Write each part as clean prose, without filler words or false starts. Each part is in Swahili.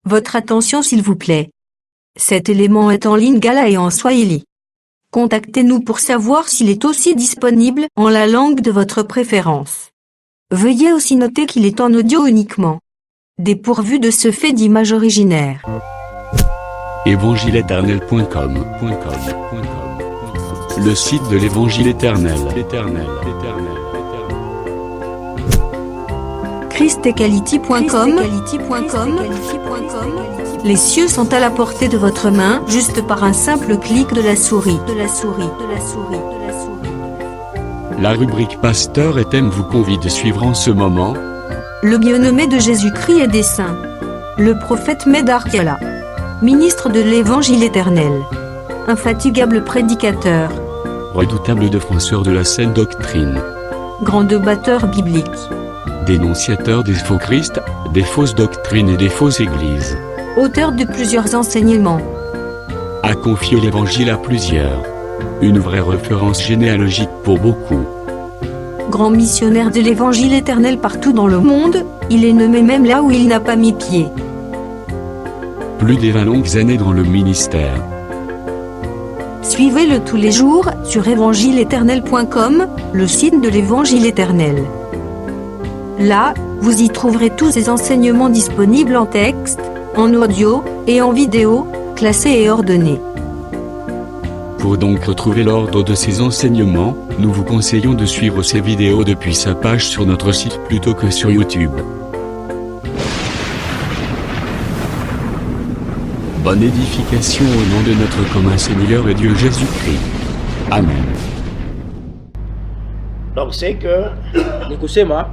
Votre attention s'il vous plaît. Cet élément est en lingala et en swahili. Contactez-nous pour savoir s'il est aussi disponible en la langue de votre préférence. Veuillez aussi noter qu'il est en audio uniquement. Dépourvu de ce fait d'image originaire. Évangileéternel.com Le site de l'Évangile éternel. christequality.com Les cieux sont à la portée de votre main, juste par un simple clic de la souris. La rubrique Pasteur et thème vous convie de suivre en ce moment Le bien-aimé de Jésus-Christ et des saints. Le prophète Medar Kiala. Ministre de l'Évangile éternel. Infatigable prédicateur. Redoutable défenseur de la saine doctrine. Grand débatteur biblique. Dénonciateur des faux Christ, des fausses doctrines et des fausses églises. Auteur de plusieurs enseignements. A confié l'Évangile à plusieurs. Une vraie référence généalogique pour beaucoup. Grand missionnaire de l'Évangile éternel partout dans le monde, il est nommé même là où il n'a pas mis pied. Plus de 20 longues années dans le ministère. Suivez-le tous les jours sur évangileéternel.com, le site de l'Évangile éternel. Là, vous y trouverez tous ces enseignements disponibles en texte, en audio et en vidéo, classés et ordonnés. Pour donc retrouver l'ordre de ces enseignements, nous vous conseillons de suivre ces vidéos depuis sa page sur notre site plutôt que sur YouTube. Bonne édification au nom de notre commun Seigneur et Dieu Jésus-Christ. Amen. Donc c'est que ni kusema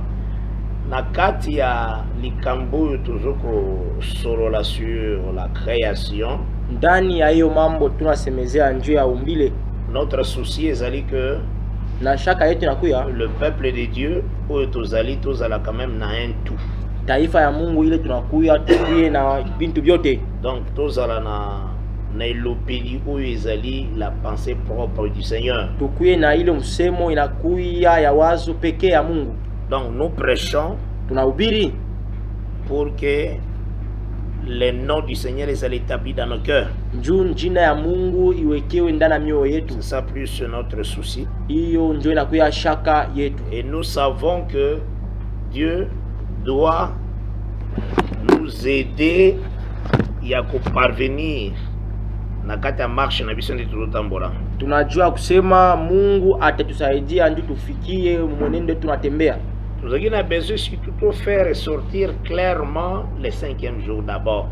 na kati ya likambo oyo tozokosolola sur la création, ndani ya hiyo mambo tunasemezea njuu ya umbile, notre souci ezali que na shaka yetu inakuya le peuple de Dieu oyo tozala quand même na un tout. Taifa ya Mungu ile tunakuya tukuye na bintu vyote, donc tozala na elopeli oyo ezali la pensée propre du Seigneur, tukuye na ile msemo inakuya ya wazo pekee ya Mungu. Donc nous prêchons tunahubiri pour que le nom du Seigneur est établi dans nos cœurs. njuu jina ya Mungu iwekewe ndani ya mioyo yetu. C'est ça plus notre souci. Hiyo njoo inakuya shaka yetu. Et nous savons que Dieu doit nous aider ya parvenir na kati ya marche na biso ndi tulotambola. Tunajua kusema Mungu atatusaidia ndio tufikie mwenendo tunatembea. Nous avons besoin surtout faire ressortir clairement le 5e jour d'abord.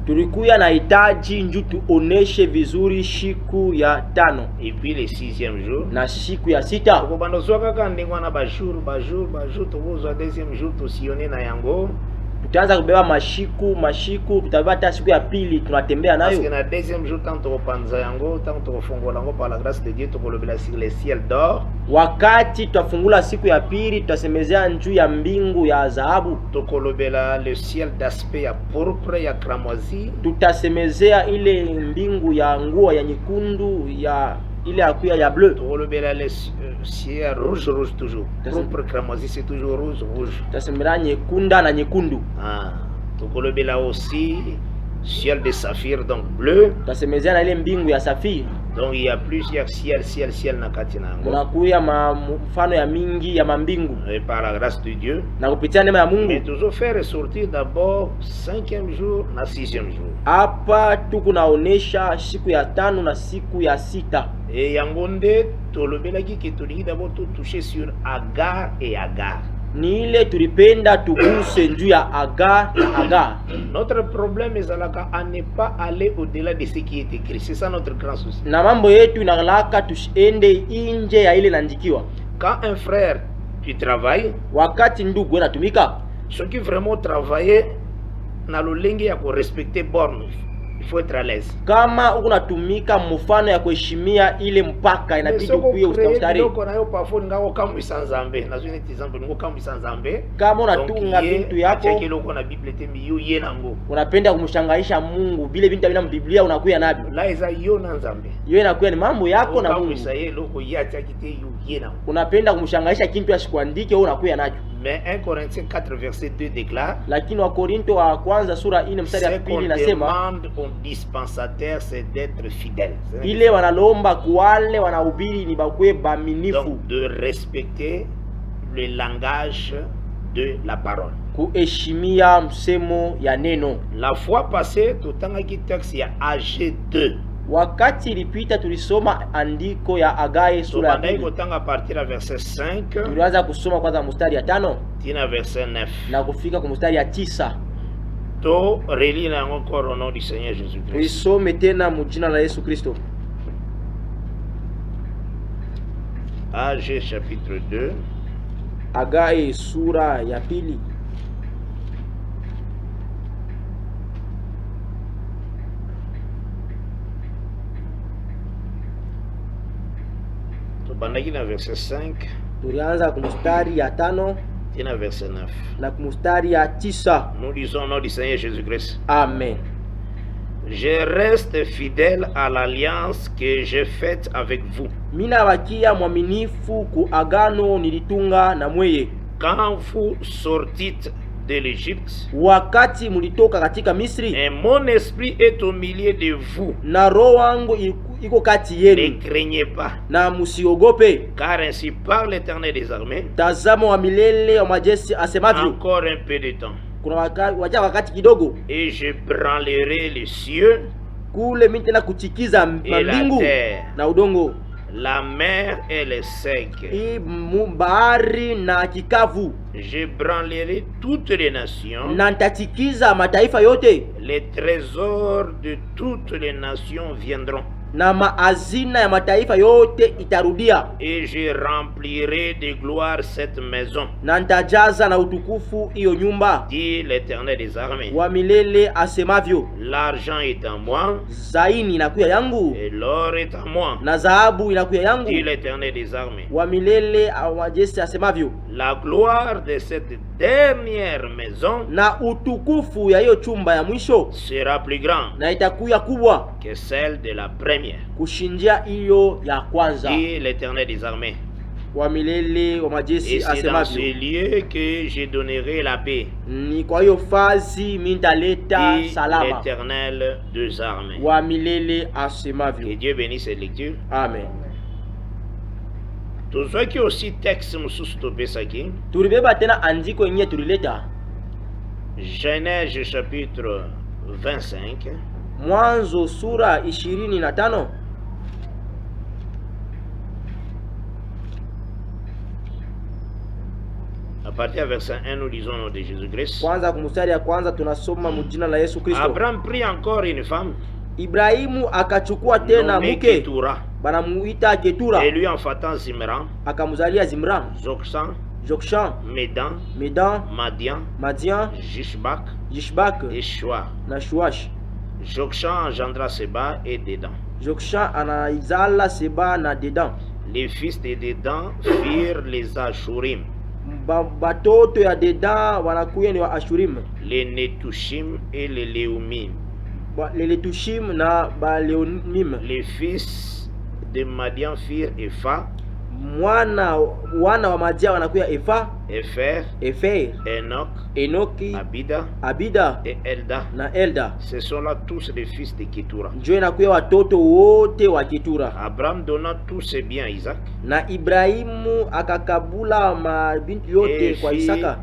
Tulikuya na hitaji njoo tuoneshe vizuri siku ya 5 et puis le 6e jour na siku ya 6. Kobandozoa kaka ndengwana ba jour tokozwa 2e jour tosillonner na yango. Tutaanza kubeba mashiku tutabeba hata siku ya pili tunatembea nayo. Parce que na 2e jour tant topanza yango, tant tofongola yango par la grâce de Dieu tokolobela sur le ciel d'or. Wakati tutafungula siku ya pili tutasemezea njuu ya mbingu ya dhahabu. Tokolobela le ciel d'aspect ya pourpre ya cramoisi. Tutasemezea ile mbingu ya nguo ya nyekundu ya ile akuya ya bleu. Tokolobela le ciel rouge toujours. Pourpre cramoisi c'est toujours rouge. Tutasemezea nyekunda na nyekundu. Tokolobela aussi ciel de saphir donc bleu. Tutasemezea na ile mbingu ya safiri. Donc il y a plusieurs ciel na kati na ngo. Kunakuya mfano ya mingi ya mambingu. Et par la grâce de Dieu. Na kupitia neema ya Mungu. Mais toujours faire ressortir d'abord 5e jour na 6e jour. Hapa tukunaonesha siku ya 5 na siku ya 6. Et yangonde tolobelaki ke tolingi d'abord toucher sur Agar et Agar. Ni ile tulipenda tuguse njuu ya Agar. Notre problème ezalaka à ne pas aller au-delà de ce qui est écrit. C'est ça notre grand souci. Na mambo yetu inalaka tusiende inje ya ile nandikiwa. Quand un frère tu travailles, wakati ndugu anatumika, ceux qui vraiment travailler na lolenge ya ko respecter borne, il faut être à l'aise. Kama unatumika mfano ya kuheshimia ile mpaka inabidi ukuye ustastari. Ndio nayo parfois ngao kama isanzambe na zone tizambe ngo kama isanzambe. Kama unatunga bintu yako cheki loko na Biblia temi yo yenango. Unapenda kumshangaisha Mungu vile bintu bila Biblia unakuya nabyo. La eza yo na nzambe. Yo inakuya ni mambo yako na Mungu. Kama isaye loko yacha kite yo yenango. Unapenda kumshangaisha kintu asikuandike wewe unakuya nacho. Mais 1 Corinthiens 4 verset 2 déclare, lakini Wakorinto wa kwanza sura 4 mstari ya ce qu'on pili inasema demande aux dispensataires, c'est d'être fidèle. ile wanalomba kuwale wanahubiri ni bakwe baminifu, Donc de respecter le langage de la parole. kuheshimia msemo ya neno. La fois passée, tutangaki texte ya AG 2. Wakati ilipita tulisoma andiko ya Hagai sura ya Tubandai 2. kotanga partir ya verset 5 Tulianza kusoma kwanza mstari ya 5 tina verset 9. na kufika kwa mstari ya 9. To relire encore au nom du Seigneur Jésus-Christ. Tuisome tena mjina la Yesu Kristo. AG chapitre 2. Hagai sura ya 2. Tubandaki na verset 5 Tulianza kwa mstari ya 5 tina verset 9. na kwa mstari ya 9. Nous lisons au nom du Seigneur Jésus-Christ. Amen. Je reste fidèle à l'alliance que j'ai faite avec vous. Mina bakia mwaminifu ku agano nilitunga na mweye. Quand vous sortîtes de l'Égypte, Wakati mulitoka katika Misri, et mon esprit est au milieu de vous. na roho wangu iko kati Ne yenu, craignez pas, na musiogope. car ainsi parle l'Éternel des armées. Tazama wa milele wa majeshi asemavyo, Encore un peu de temps, kuna wakati kidogo, et je branlerai les cieux, kule mimi tena kuchikiza et la mbingu terre, na udongo, la mer et les secs. bahari na kikavu, Je branlerai toutes les nations. na nitachikiza mataifa yote, Les trésors de toutes les nations viendront, na maazina ya mataifa yote itarudia, et je remplirai de gloire cette maison, na nitajaza na utukufu hiyo nyumba, dit l'Éternel des armées. wa milele asemavyo. L'argent est à moi, Zaini inakuya yangu, et l'or est à moi, na dhahabu inakuya yangu, dit l'Éternel des armées. wa milele wa majeshi asemavyo. La gloire de cette dernière maison Na utukufu ya hiyo chumba ya mwisho sera plus grande na itakuya kubwa que celle de la première, kushindia hiyo ya kwanza, dit l'Éternel des armées. wa milele wa Et majeshi c'est dans ce asemavyo. lieu que je donnerai la paix, Ni kwa hiyo fazi mimi nitaleta dit salama, l'Éternel des armées. wa milele Que asemavyo. Dieu bénisse cette lecture. Amen. Tuzwaki aussi texte mususu topesaki, Tulibeba tena andiko yenye tulileta Genèse chapitre 25 Mwanzo sura 25. à partir du verset 1, nous lisons au nom de Jésus-Christ. Kwanza kumstari ya kwanza tunasoma mjina la Yesu Kristo. Abraham prit encore une femme Ibrahimu akachukua tena nommée mke, Ketura, banamuita Ketura, et lui enfantant Zimran, akamzalia Zimra, Jokshan, Jokshan, Medan, Medan, Madian, Madian, Jishbak Yishbak et Shua. na Shuash. Jokshan engendra Seba et Dedan. Jokshan anaizala Seba na Dedan. Les fils de Dedan firent les Ashurim, Batoto ya Dedan wanakuya ni wa Ashurim, les Netushim et les Léumim. les Letushim na ba Leonim. Les fils de Madian firent Epha, Wana wa Madia wanakuya Efa, Epher, Efer, Enoch, Enoki, Abida Abida et Elda. na Elda. Ce sont là tous les fils de Ketura. Njo inakuya watoto wote wa Ketura. Abraham donna tous ses biens à Isaac Na Ibrahimu akakabula mabintu yote et kwa fit Isaka,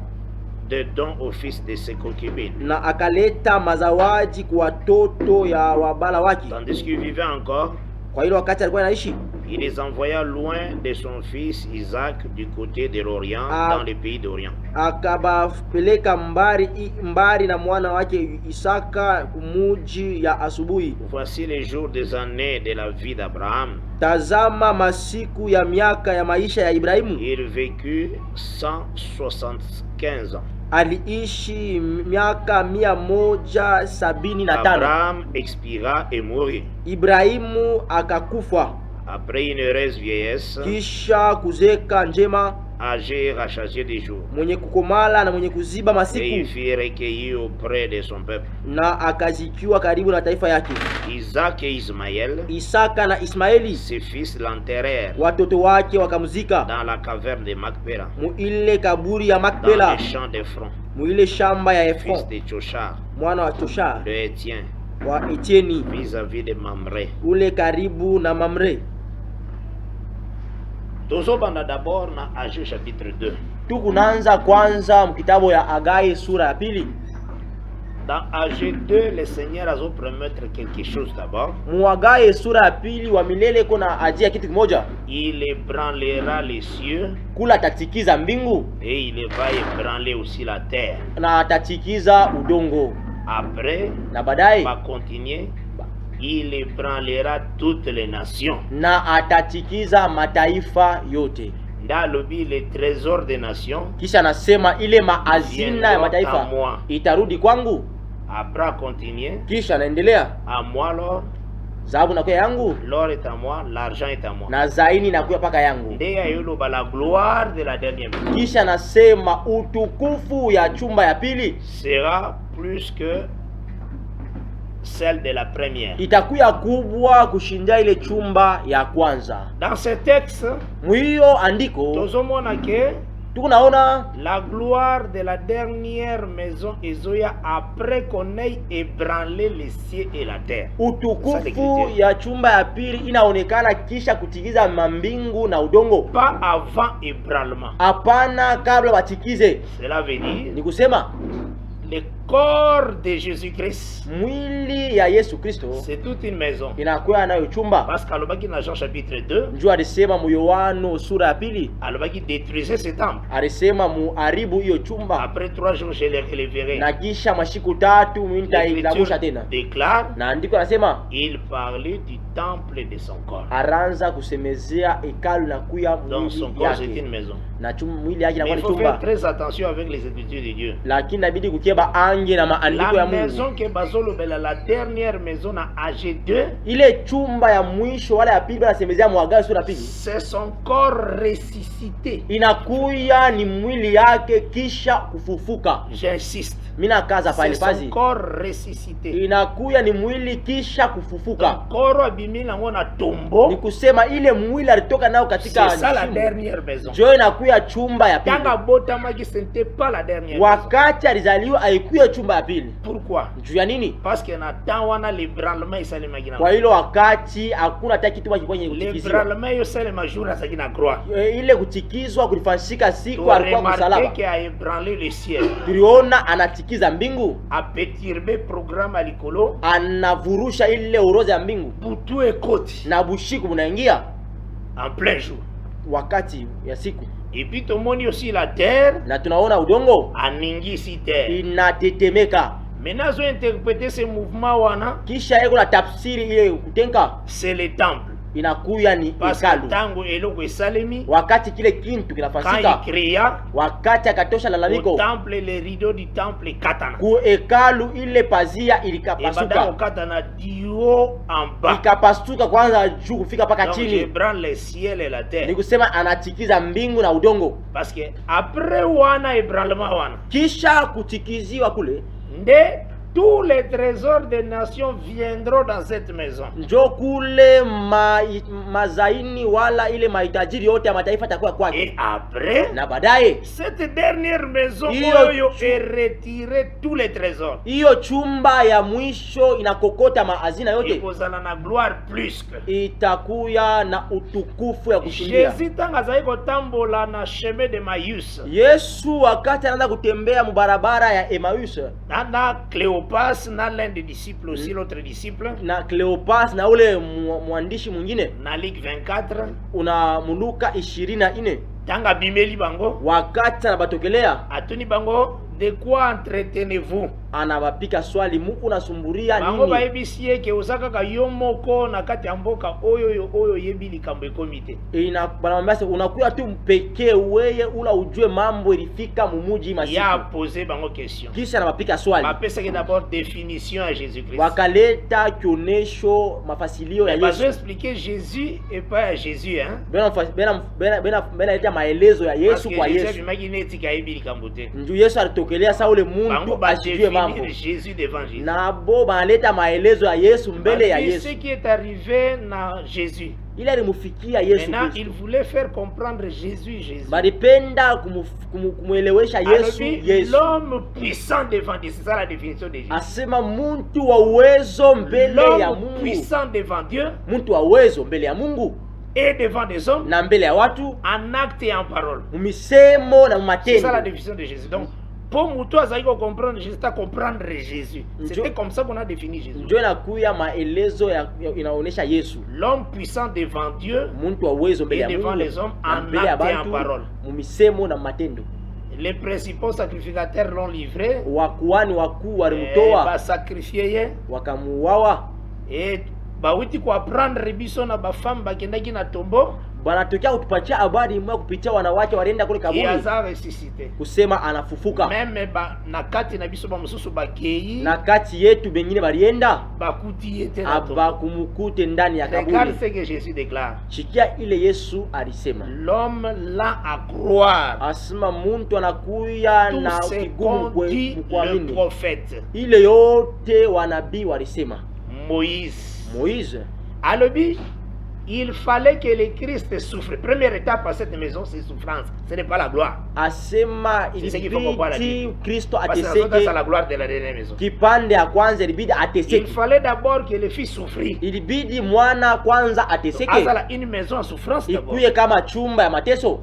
des dons aux fils de ses concubines. na akaleta mazawaji kwa watoto ya wabala wake. Tandis qu'il vivait encore, Kwa hilo wakati alikuwa anaishi, il les envoya loin de son fils Isaac du côté de l'Orient, dans le pays d'Orient. akabapeleka mbari na mwana wake Isaka kumuji ya asubuhi. Voici les jours des années de la vie d'Abraham. Tazama masiku ya miaka ya maisha ya Ibrahimu. Il vécut 175 ans. Aliishi miaka 175. Abraham expira et mourut. Ibrahimu akakufa Après une heureuse vieillesse, kisha kuzeka njema. âgé rassasié des jours. mwenye kukomala na mwenye kuziba Et il masiku, fut recueilli auprès de son peuple. na akazikiwa karibu na taifa yake. Isaac et Ismaël, Isaka na Ismaeli ses fils, l'enterrèrent watoto wake wakamzika dans la caverne de Macpéla, mu ile kaburi ya dans Makpela, les champs d'Ephron, mu ile shamba ya fils Efron de Tchochar, mwana wa Tosha de Étienne, wa Etieni, vis-à-vis de Mamré. ule karibu na Mamre. Tozobanda d'abord na Agé chapitre 2. Tukunaanza kwanza mkitabu ya Agai sura ya pili. Dans Agé 2, le Seigneur a promettre quelque chose d'abord. Muagai sura ya pili wa milele kuna ajia kitu kimoja, Il ébranlera les cieux kula atatikiza mbingu et il va ébranler aussi la terre. na atatikiza udongo, Après, na baadaye va continuer, il ébranlera toutes les nations. na atatikiza mataifa yote. Ndalobi les trésors des nations. Kisha anasema ile maazina ya mataifa itarudi kwangu. Après continuer, Kisha anaendelea, à moi l'or, dhahabu nakuya yangu l'or est à moi, l'argent est à moi. na zaini nakuya paka yangu. Ndeya yoloba la gloire de la dernière maison Kisha anasema utukufu ya chumba ya pili sera plus que celle de la première. itakuya kubwa kushinda ile chumba ya kwanza. Dans ce texte, Mwiyo andiko tozomona ke tukunaona la gloire de la dernière maison ezoya après qu'on ait ébranlé les cieux et la terre. utukufu ya chumba ya pili inaonekana kisha kutikiza mambingu na udongo, Pas avant ébranlement. hapana kabla watikize. Cela veut dire Ni kusema le corps de Jésus-Christ, mwili ya Yesu Kristo c'est toute une maison. inakuwa nayo chumba. Parce qu'alobaki dans Jean chapitre 2, Njoo alisema mu Yohano sura ya pili, alobaki détruisez ce temple. alisema muharibu hiyo chumba, Après 3 jours, je le relèverai. na kisha mashiku tatu nitailamusha tena. Déclare, Na andiko anasema il parlait du temple de son corps. aranza kusemezea hekalu na kuya Donc son mwili corps c'est yake, une maison. na mwili yake Mais inakuwa il ni faut faire chumba. très attention avec les écritures de Dieu. Lakini inabidi kukeba ange na maandiko La ya Mungu. maison que bazolobela, la dernière maison à AG2, Ile chumba ya mwisho wala ya pili banasemezea Mwangazi sura pili, c'est son corps ressuscité. inakuya ni mwili yake kisha kufufuka. J'insiste. Mina kaza pale C'est son pazi, corps ressuscité. inakuya ni mwili kisha kufufuka. Corps abimi nango na Ni tombo. kusema ile mwili alitoka nao katika C'est ça la shimo. dernière maison. Jo inakuya chumba ya pili. Tanga botamaki, ce n'était pas la dernière maison. Wakati alizaliwa haikuya chumba ya pili. Pourquoi? Juu ya nini? Parce que na temps wana l'ébranlement esalemaki na Kwa hilo wakati hakuna hata kitu kwenye kutikizwa. l'ébranlement esalema jour azalaki na croix. Ile kutikizwa kulifanyika siku Tu alikuwa remarqué msalaba. qu'il a ébranlé le ciel, Tuliona anatikiza mbingu, a perturbé programme à l'icolo, anavurusha ile uroza ya mbingu butu et côte na bushiku bunaingia en plein jour. wakati ya siku, Et puis tomoni aussi la terre na tunaona udongo aningisi terre. inatetemeka. Maintenant je interpréter ce mouvement wana, Kisha eko na tafsiri ile kutenka c'est le temple. inakuya ni Parce que hekalu. tango eloko esalemi, Wakati kile kintu quand kinafanyika, il cria wakati akatosha au lalamiko temple, les rideaux du temple katana. ku hekalu, ile pazia Et badako ilikapasuka, katana du haut en bas. ikapasuka kwanza juu kufika paka Donc je chini. branle le ciel et la Ni terre. kusema anatikiza mbingu na udongo. Parce que après wana ébranlement wana, Kisha kutikiziwa kule, nde tous les trésors des nations viendront dans cette maison. njo kule mazaini wala ile mahitajiri yote ya mataifa takuwa Et kwake. après, Na baadaye cette dernière maison Iyo oyo est retiré tous les trésors. hiyo chumba ya mwisho inakokota maazina Et yote, kozala na gloire plus que. itakuya na utukufu ya kushindia. Jésus tanga azali kotambola na chemin de Maïus. Yesu wakati anaanza kutembea mubarabara ya Emmaus Na Cléopas, na l'un des disciples aussi, l'autre disciple. na Cleopas na ule mwandishi mwingine, Na Luc 24. una Muluka 24, Tanga bimeli bango. wakati anabatokelea Atuni bango, de quoi entretenez-vous? anawapika swali, muku nasumburia bango nini? bayebisie ke osaka ka yomoko na kati ya mboka oyo yebi likambo ekomite. Banamwambia se unakuya tu mpekee weye ula ujue mambo ilifika mumuji masiku. Ya poser bango question. Kisha anawapika swali. Bapesa ke d'abord définition à Jésus-Christ. Wakaleta kionesho mafasilio ya Yesu. Bazo expliquer Jésus et pas à Jésus, hein. Bena leta maelezo ya Yesu kwa Yesu. Parce que Jésus bimakinetika yebi likambo te. Njoo Yesu alitokelea sa ule muntu asijue mambo. Jésus devant Jésus. Nabo banaleta maelezo ya Yesu mbele ya Yesu. Ce qui est arrivé na Jésus. Il alimufikia Yesu. Maintenant, il voulait faire comprendre Jésus. Balipenda kumuelewesha Yesu. L'homme puissant devant Dieu, c'est ça la définition de Jésus. Asema muntu wa uwezo mbele ya Mungu. L'homme puissant devant Dieu. Muntu wa uwezo mbele ya Mungu. Et devant des hommes. Na mbele ya watu. En acte et en parole. Mumisemo na matendo. C'est ça la définition de Jésus. Donc, pour mutu azali comprendre Jésus, à comprendre Jésus. C'était comme ça qu'on a défini Jésus. Ndio nakuya maelezo inaonesha Yesu. L'homme puissant devant Dieu. Muntu wa uwezo mbele ya Mungu. Et devant les hommes en acte et en parole. Mumisemo na matendo. Les principaux sacrificateurs l'ont livré. Wakuani wakuu walimutoa. Ba sacrifier. Wakamuuawa. Et bawiti kwa prendre biso na ba femme bakendaki na tombo. Banatokea kutupatia habari mwa kupitia wanawake walienda kule kaburi. Yaza ressuscité. Kusema anafufuka. Meme na kati na biso ba mususu bakei. Na kati yetu bengine balienda. Bakuti yete na tombo. Abakumukute ndani ya kaburi. Regarde ce que Jésus déclare. Chikia ile Yesu alisema. L'homme là à croire. Asema muntu anakuya na kigumu kuamini. Le prophète. Ile yote wanabii walisema. Moïse. Alobi, il fallait que le Christ souffre. Première étape à cette maison, c'est souffrance. Ce n'est pas la gloire. Asema ilibidi Kristo ateseke. C'est la gloire de la dernière maison. Kipande ya kwanza ilibidi ateseke. Il fallait d'abord que le fils souffrit. Ilibidi mwana kwanza ateseke. Azala une maison en souffrance d'abord. Ikuye kama chumba ya mateso.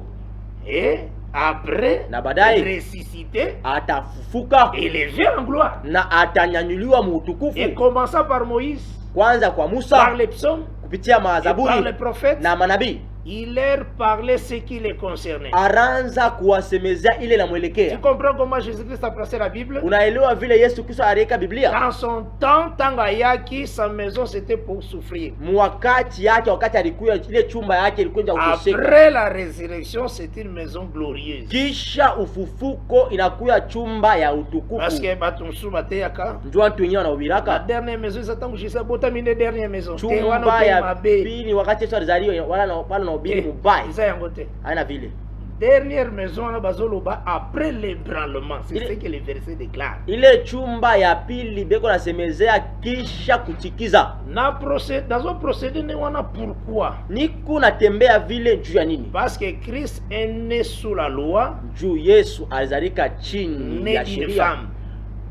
Et après, na baadaye ressuscité, atafufuka, élevé en gloire, na atanyanyuliwa mu utukufu. Et commençant par Moïse, kwanza kwa Musa, par les psaumes, kupitia mazaburi, par les prophètes, na manabii, il leur parlait ce qui les concernait. Aranza kuwasemezea ile na mwelekea. Tu comprends comment Jésus-Christ a placé la Bible? Unaelewa vile Yesu Kristo aliweka Biblia? Dans son temps, Tangayaki, sa maison c'était pour souffrir. Mwakati yake, wakati alikuwa ile chumba yake ilikuwa ya kuteseka. Après la résurrection, c'est une maison glorieuse. Kisha ufufuko inakuwa chumba ya utukufu. Parce que batumsu bateyaka. Ndio watu wenyewe wanaubiraka. La dernière maison ça tangu Jésus bota mine dernière maison. Chumba ya pili wakati Yesu alizaliwa wala na ubiri mubaya. Isa yangote. Haina vile. Dernière maison na bazoloba après l'ébranlement. C'est ce que le verset déclare. Ile chumba ya pili beko nasemezea kisha kuchikiza. Na procédé dans un procédé ne wana pourquoi? Niku natembea vile juu ya nini? Parce que Christ est né sous la loi. Juu Yesu alizalika chini ya sheria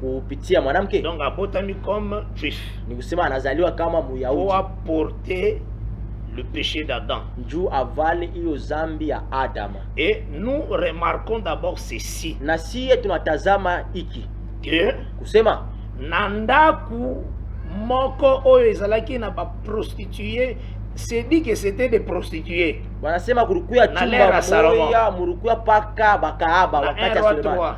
kupitia mwanamke. Donc abotami comme juif. Ni kusema anazaliwa kama Muyahudi. Pour apporter le péché d'Adam. Juu avale hiyo zambi ya Adama. Et nous remarquons d'abord ceci. Na siye tunatazama iki. Que kusema nandaku moko oyo ezalaki na ba prostituée, c'est dit que c'était des prostituées. Wanasema kulikuwa chumba moja mulikuwa paka bakahaba wakati wa Sulemani.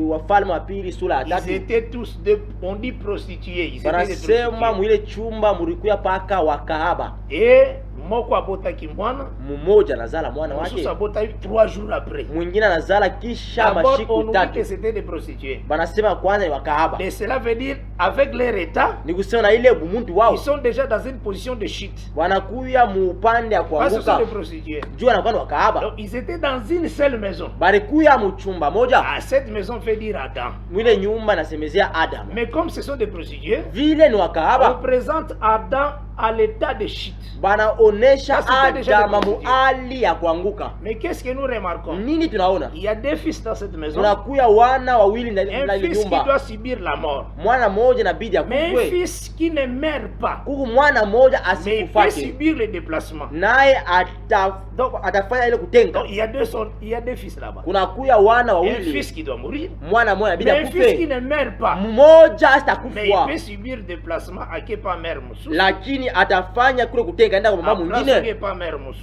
Wafalme wa pili sura ya 3. Ils étaient tous de, on dit prostituées. Ils étaient des prostituées. Mwile chumba mulikuwa paka wakahaba. Et moko abotaki mwana, mmoja anazala mwana wake. Mususu abotaki 3 jours après. Mwingine anazala kisha mashiku 3. On dit que c'était des prostituées. Banasema kwanza ni wakahaba. Mais cela veut dire avec leur état, ni kusema na ile bumuntu wao, ils sont déjà dans une position de chute. Wanakuya mu upande ya kuanguka. Parce que sont des prostituées. Juu anakuwa ni wakahaba. Donc ils étaient dans une seule maison. Balikuya mu chumba moja. Cette maison veut dire Adam. Mwile nyumba nasemezea Adam. Mais comme ce sont des prostituées, vile ni wakahaba, on présente Adam à l'état de chute. Banaonesha Adama mu hali ya kuanguka. Mais qu'est-ce que nous remarquons? Nini tunaona? Il y a deux fils dans cette maison. Kunakuya wana wawili ndani ya nyumba. Un fils qui doit subir la mort. Mwana mmoja inabidi akufe. Mais un fils qui ne meurt pas. Kuku mwana mmoja asikufake. Mais il peut subir le déplacement. Naye atafanya ile kutenga. Donc il y a deux fils là-bas. Kunakuya wana wawili. Un fils qui doit mourir. Mwana mmoja inabidi akufe. Mais un fils qui ne meurt pas. Mmoja asitakufa. Mais il peut subir le déplacement akepa mère mususu. Lakini atafanya kule kutenga enda kwa mama mwingine.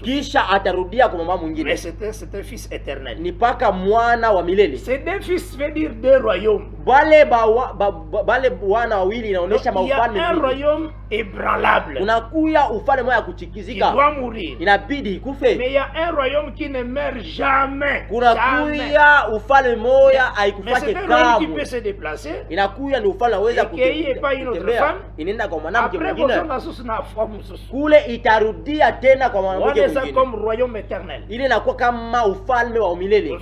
Kisha atarudia kwa mama mwingine. Mais c'est un fils éternel. Ni paka mwana wa milele. C'est deux fils veut dire deux royaumes. Bale wana wawili inaonesha maufalme. Il y a un royaume ébranlable. Unakuya ufalme moja Qui kuchikizika. doit mourir. Inabidi ikufe. Mais il y a un royaume qui ne meurt jamais. Kunakuya ufalme moja Mais haikufa c'est un royaume qui kamwe. peut se déplacer. Inakuya ni ufalme unaweza kutembea. Inaenda kwa mwanamke Après mwingine. Kule itarudia tena kwa mwanamke mwingine. C'est comme royaume éternel. Ile inakuwa kama ufalme wa milele.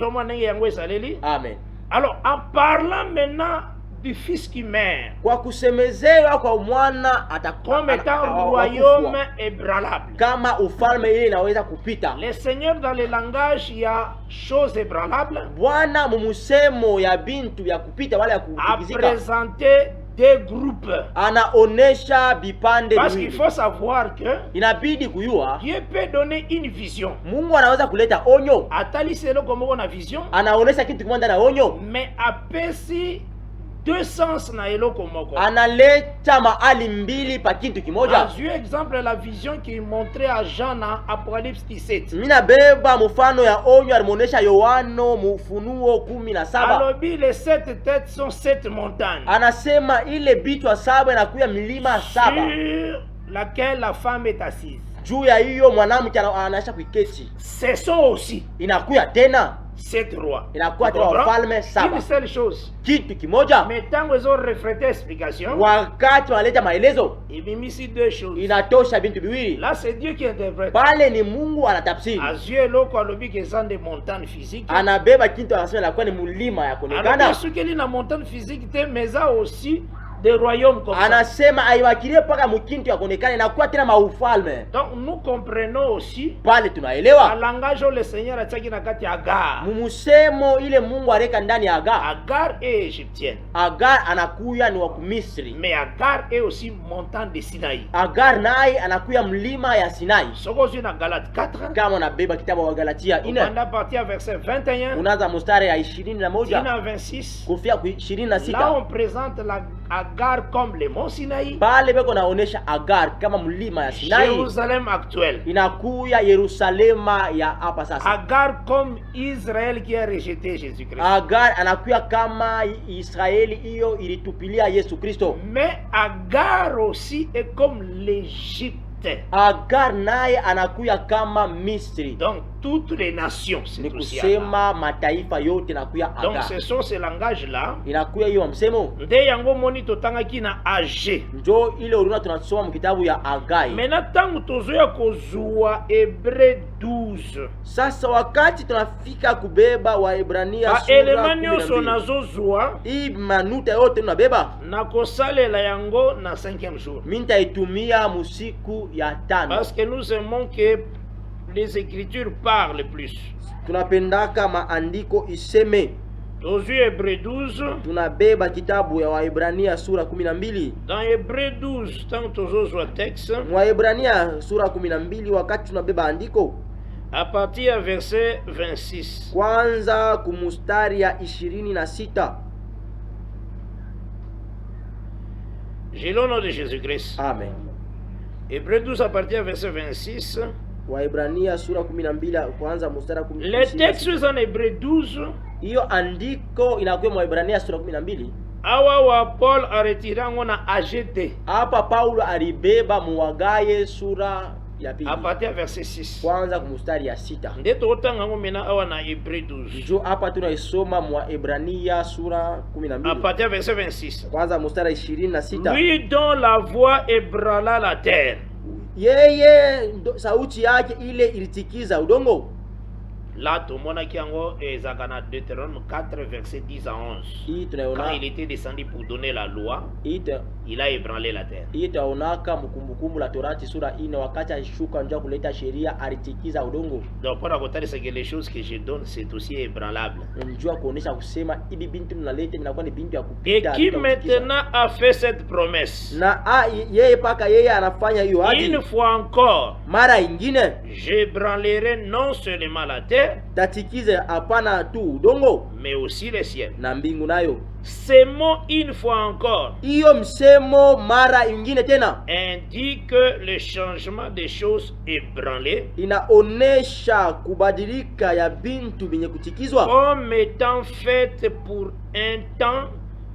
Amen. Alors, en parlant maintenant du fils qui meurt, kwa kusemezewa kwa mwana comme étant royaume ébranlable, kama ufalme ile inaweza kupita. Le Seigneur dans le langage il y a choses ébranlables. Bwana mumusemo ya bintu ya kupita wala ya kutikizika. A présenter des groupes. Anaonesha bipande. Parce qu'il faut savoir que inabidi kujua Dieu peut donner une vision. Mungu anaweza kuleta onyo. Atali selo comme on a vision. Anaonesha kitu kimoja na onyo. Mais apesi deux sens na eloko moko. Analeta mahali mbili pa kitu kimoja. Azui exemple la vision qui montrait à Jean dans Apocalypse 17. Mina beba mfano ya onyo alimuonesha Yohano Mufunuo 17. Alobi les 7 têtes sont 7 montagnes. Anasema ile bichwa 7 inakuya milima 7. Sur laquelle la femme est assise. Juu ya hiyo mwanamke anaacha kuiketi. Ce sont aussi inakuya tena 7 rois. Inakuwa tena wafalme 7. Une seule chose. Kitu kimoja. Mais tant qu'ils ont reflété explication. Wakati wanaleta maelezo. Imimisi deux choses. Inatosha bintu biwili. Là c'est Dieu qui interprète. Pale ni Mungu anatafsiri. Azue loko alobi ke sont des montagnes physiques. Anabeba kitu anasema inakuwa ni mulima ya kuonekana. Alors ce na montagne physique te mais aussi des royaumes comme ça. Anasema aiwakilie paka mukintu ya kuonekana inakuwa tena maufalme. Donc nous comprenons aussi pale tunaelewa le langage où le Seigneur a taki na kati Agar. Mumusemo ile Mungu areka ndani ya Agar. Agar est égyptienne. Agar anakuya ni wa Misri. Mais Agar est aussi montagne de Sinaï. Agar naye anakuya mlima ya Sinai. Soko zina Galate 4. Kama unabeba kitabu wa Galatia 4. Unaanza partir verset 21. Unaanza mstari ya 21. Tina 26. Kufia 26. Là on présente la Agar comme le mont Sinaï. Pale beko naonesha Agar kama mlima ya Sinai. Jérusalem actuel. Inakuya Yerusalema ya hapa sasa. Agar comme Israël qui a rejeté Jésus-Christ. Agar anakuya kama Israeli hiyo ilitupilia Yesu Kristo. Mais Agar aussi est comme l'Égypte. Agar naye anakuya kama Misri. Donc toutes les nations c'est aussi Agar. Mataifa yote nakuya Agar. Donc ce sont ces langages là. Inakuya hiyo msemo. Nde yango moni totanga kina AG. Njo ile uruna tunasoma mkitabu ya Agai. Maintenant tangu tozoya kozua Hébreu 12. Sasa wakati tunafika kubeba wa Hebrania sura 12. Elemanyo sonazozua. Hii manuta yote tunabeba. Na kosalela yango na 5e jour. Minta itumia musiku ya 5. Parce que nous aimons que les écritures parlent plus. Tunapendaka maandiko iseme. Tozu Hébreu 12. Tunabeba kitabu ya Waebrania sura 12. Dans Hébreu 12, tant tozozwa texte. Waebrania sura 12 wakati tunabeba andiko. À partir ya verset 26. Kwanza kumustari ya 26. J'ai le nom de Jésus-Christ. Amen. Hébreu 12 à partir du verset 26. Waebrania sura 12 kwanza mstari 12. Les textes en Hébreu 12. Hiyo andiko inakuwa Waebrania sura 12. Awa wa Paul a retiré na AGT. Hapa Paulo alibeba muwagaye sura ya pili. À partir du verset 6. Kwanza kumstari ya 6. Ndeto otanga ngomena awa na Hébreu 12. Jo hapa tunaisoma mwa Ebrania sura 12. À partir du verset 26. Kwanza mstari 26. Lui dont la voix ébranla la terre. Yeye sauti yake ile ilitikiza udongo. Là, tout le monde qui a Deutéronome 4, verset 10 à 11. Quand il était descendu pour donner la loi, il a ébranlé la terre. Donc, pour raconter ce que les choses que je donne, c'est aussi ébranlable. Et qui maintenant a fait cette promesse? Une fois encore, j'ébranlerai non seulement la terre, tatikize hapana tu udongo mais aussi le ciel na mbingu nayo. Semo une fois encore, hiyo msemo mara ingine tena indique que le changement des choses ébranlées inaonesha kubadilika ya bintu binye kutikizwa comme étant fait pour un temps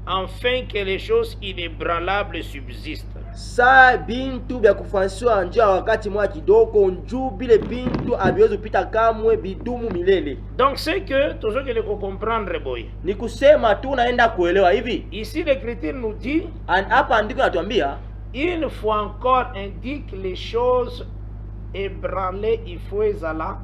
afin que les choses inébranlables subsistent. Sa bintu vya kufansiwa njia wakati mwa kidogo njuu bile bintu abiwezi kupita kamwe bidumu milele. Donc c'est que toujours que le comprendre boy. Ni kusema tu naenda kuelewa hivi. Ici l'écriture nous dit, hapa andiko natuambia, une fois encore indique les choses ébranlées, il faut ezala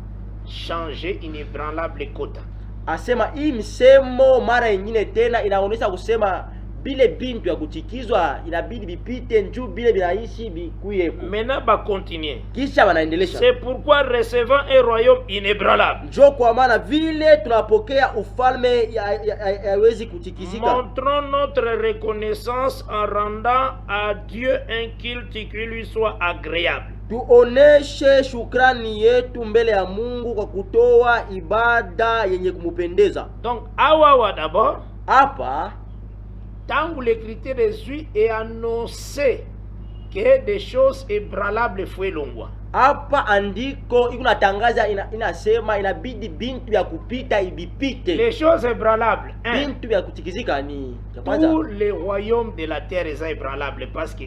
changer inébranlable kota. Asema hii msemo mara nyingine tena inaonyesha kusema bile bintu ya kutikizwa inabidi bipite njuu bile binaishi bikuyepo. Maintenant ba continuer. Kisha wanaendelesha. C'est pourquoi recevant un royaume inébranlable. Njoo kwa maana vile tunapokea ufalme haiwezi kutikizika. Montrons notre reconnaissance en rendant à Dieu un culte qui lui soit agréable. Tuoneshe shukrani yetu mbele ya Mungu kwa kutoa ibada yenye kumupendeza. Donc awa d'abord hapa tant l'écriture Jésus est annoncé que des choses ébranlables fue longwa. Hapa andiko iko natangaza inasema inabidi bintu ya kupita ibipite. Les choses ébranlables. Bintu ya kutikizika ni kwanza. Tous les royaumes de la terre est ébranlable parce que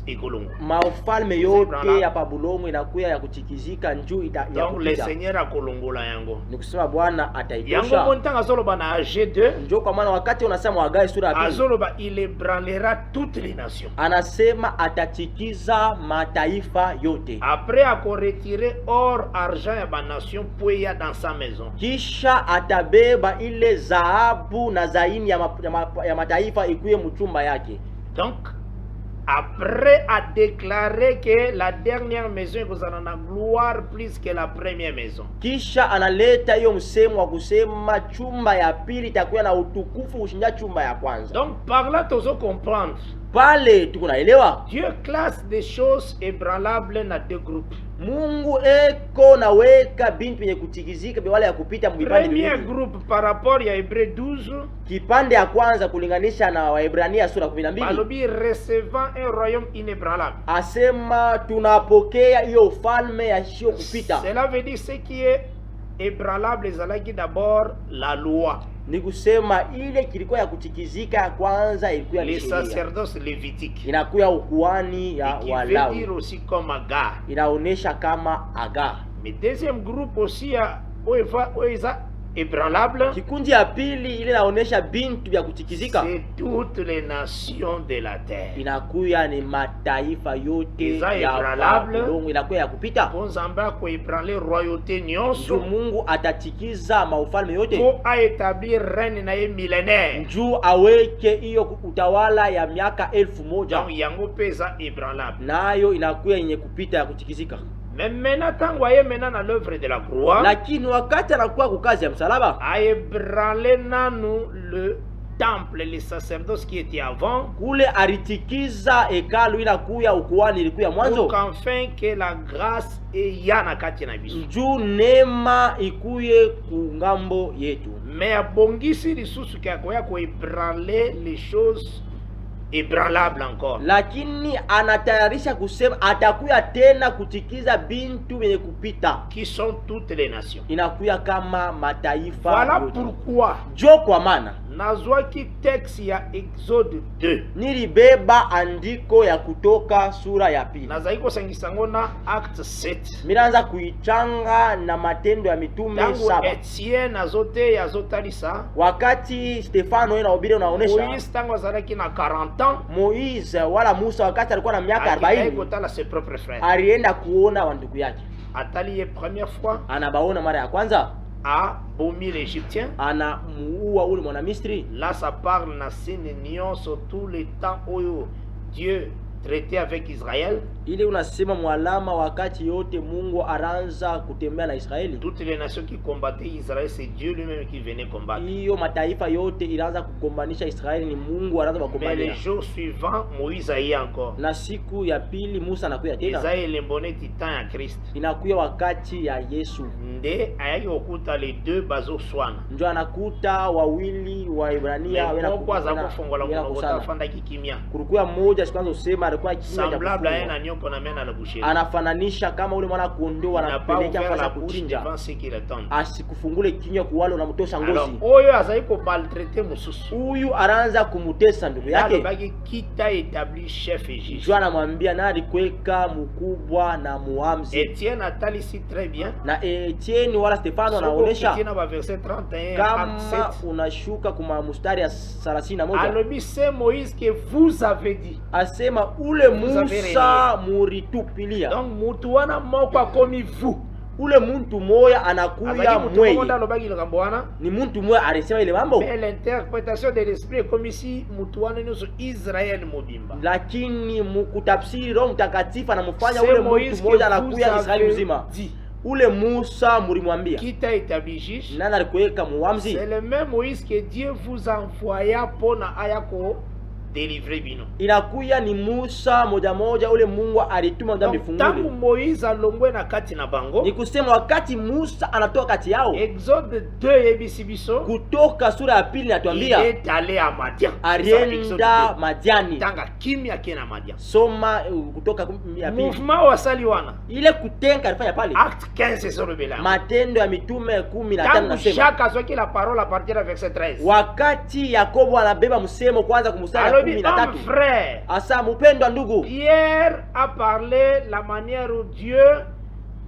écolongo. Maufalme yote ya Babulongo inakuya ya kutikizika njuu ya donc le Seigneur akolongola yango. Ni kusema Bwana ataitosha. Yango montanga zoloba na G2. Njoo kwa maana wakati unasema Hagai sura ya 2. Azoloba il ébranlera toutes les nations. Anasema atatikiza mataifa yote. Après qu'on retire or argent ya ba nation puya dans sa maison. Kisha atabeba ile dhahabu na zaini ya mataifa ikuye mchumba yake. Donc après a déclaré que la dernière maison vous en a gloire plus que la première maison. Kisha analeta hiyo msemo wa kusema chumba ya pili itakuwa na utukufu kushinda chumba ya kwanza. Donc par là tozo comprendre. Pale tuko naelewa. Dieu classe des choses ébranlables na deux groupes. Mungu eko naweka bintu yenye kutikizika wale ya kupita mbipande mbili. Premier groupe par rapport ya Hébreux 12. Kipande ya kwanza kulinganisha na Waebrania sura 12. Balobi recevant un royaume inébranlable. Asema tunapokea hiyo ufalme ya sio kupita. Cela veut dire ce qui est ébranlable zalaki d'abord la loi. Ni kusema ile kilikuwa ya kutikizika kwanza ilikuwa ni sheria. Les sacerdoces lévitiques. Inakuwa ukuani ya Walawi. Qui veut dire aussi comme Agar. Inaonesha kama Agar. Mais deuxième groupe aussi ya oeza ébranlable. Kikundi ya pili ile inaonesha bintu vya kutikizika. C'est toutes les nations de la terre. Inakuwa ni mataifa yote ya Mungu inakuwa ya kupita. Ponzamba ko ébranler royauté nyonso. Mungu atatikiza maufalme yote. Pour a établir règne na ye millénaire. Njuu aweke hiyo utawala ya miaka 1000. Donc yango pesa ébranlable. Nayo inakuwa yenye kupita ya kutikizika. Mais maintenant tango aye maintenant na l'œuvre de la croix. Lakini wakati anakuwa kwa kazi ya msalaba, a ébranlé nanu le temple, les sacerdoces qui étaient avant. Kule aritikiza hekalu inakuya ukuani ilikuya mwanzo. Donc enfin que la grâce eyana kati na biso. Njuu neema ikuye kungambo yetu. Mais abongisi lisusu kia koya ko ébranler les choses ébranlable encore. Lakini anatayarisha kusema atakuya tena kutikiza bintu yenye kupita. Qui sont toutes les nations. Inakuya kama mataifa. Voilà pourquoi. Jo kwa maana. Nazwaki texte ya Exode 2. Nilibeba andiko ya Kutoka sura ya 2. Nazaiko sangisango na Acte 7. Minaanza kuichanga na Matendo ya Mitume 7. Etienne azote azotalisa. Wakati Stefano na Obire unaonesha. Moïse tango azalaki na 40 ans. Moïse wala Musa wakati alikuwa na miaka 40. Akitaka ses propres frères. Alienda kuona wandugu yake. Atali première fois. Anabaona mara ya kwanza. A bomi l'Égyptien. Ana muua ule mwana Misri. Là ça parle na sénénion sur tout le temps où Dieu traitait avec Israël. Ile unasema mwalama wakati yote Mungu aranza kutembea na Israeli. Toutes les nations qui combattaient Israël, c'est Dieu lui-même qui venait combattre. Hiyo mataifa yote ilianza kukombanisha Israeli, ni Mungu anaanza kukombania. Mais les jours suivants, Moïse a eu encore. Na siku ya pili Musa anakuya tena. Isaïe lembone titan ya Christ. Inakuya wakati ya Yesu. Nde ayaki okuta les deux bazo swana. Ndio anakuta wawili wa Ibrania wena kufongola mwana fanda kikimia. Kulikuwa mmoja siku kwanza usema alikuwa kinywa cha semblable à un kufungwa. agneau qu'on amène à la boucherie. Anafananisha kama ule mwana kondoo Il n'a pas anapeleka ouvert fasi la ya bouche kuchinja, devant ceux qui l'attendent. asikufungule kinywa kuwale unamtosha Alors, ngozi. oyo azali ko maltraiter mususu. Huyu anaanza kumutesa ndugu yake. Alobaki qui t'a établi chef et juge. Njoo anamwambia na alikweka mkubwa na muamzi. Etienne atali ici très bien. Na Etienne wala Stefano anaonesha Etienne va verset 31 kama à 7. unashuka kuma mstari ya 31. Alobi c'est Moïse que vous avez dit. Asema ule Musa muritupilia. Donc mutu wana moko akomi vous. Ule muntu moya anakuya mweye. Ni muntu moya alisema ile mambo. Mais l'interprétation de l'esprit est comme ici mutu wana nusu Israël mobimba. Lakini mukutafsiri Roho Mtakatifu anamfanya ule muntu moja anakuya Israeli mzima. Ule Musa mulimwambia. Qui t'a établi juge? Nani alikuweka muamzi? C'est le même Moïse que Dieu vous envoya pona ayako délivrer bino. Inakuya ni Musa moja moja ule Mungu alituma ndani fungule. Tangu Moïse alongwe na kati na bango. Ni kusema wakati Musa anatoka kati yao. Exode 2 yebisibiso. Kutoka sura ya pili natuambia. Il est allé à Madian. Arienda Madiani. Tanga kimya kena Madian. Soma kutoka ya pili. Mouvement wa saliwana. Ile kutenga alifanya pale. Acte 15 sur le Béla. Matendo ya mitume 15 nasema. Jacques a sorti la parole à partir de verset 13. Wakati Yakobo anabeba msemo kwanza kumstari 13. Frère, asa mpendwa ndugu, Pierre a parlé la manière où Dieu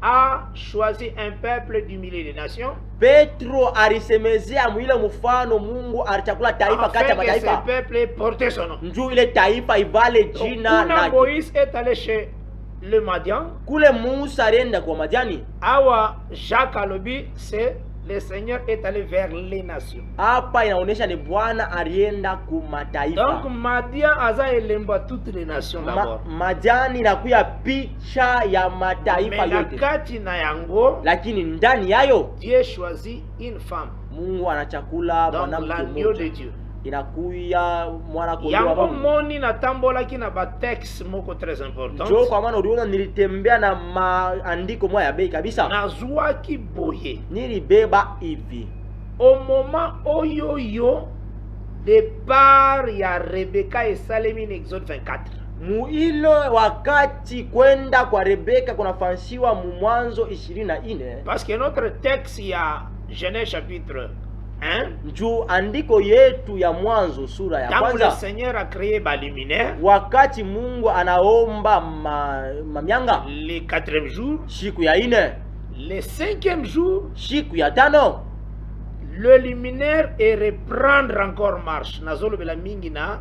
a choisi un peuple du milieu des nations. Petro alisemezea mwile mfano Mungu alichagua taifa kati ya mataifa. Ce peuple portait son nom. Njoo ile taifa ivale jina lake. Moïse est allé chez le Madian. Kule Musa alienda kwa Madiani. Awa Jacques alobi c'est le Seigneur est allé vers les nations. Hapa inaonyesha ni Bwana alienda ku mataifa. Donc Madian aza elemba toutes les nations d'abord. Madiani inakuya picha ya mataifa yote. Kati na yango, lakini ndani yayo Dieu choisit une femme. Mungu anachakula mwanamke mmoja. Inakuya mwana kondoo yango moni na tambola kina ba texte moko très important. Jo kwa maana uliona nilitembea na maandiko moja ya bei kabisa. Na zua kiboye. Nilibeba hivi. Au moment oyoyo départ ya Rebecca et Salemi en Exode 24. Muilo wakati kwenda kwa Rebecca kunafansiwa mu Mwanzo 24. Parce que notre texte ya Genèse chapitre 1, juu andiko yetu ya Mwanzo sura ya kwanza, le Seigneur a créé ba luminaire, wakati Mungu anaomba mamyanga, le 4e jour, siku ya 4, le 5e jour, siku ya 5, le luminaire et reprendre encore marche nazolo bela mingi na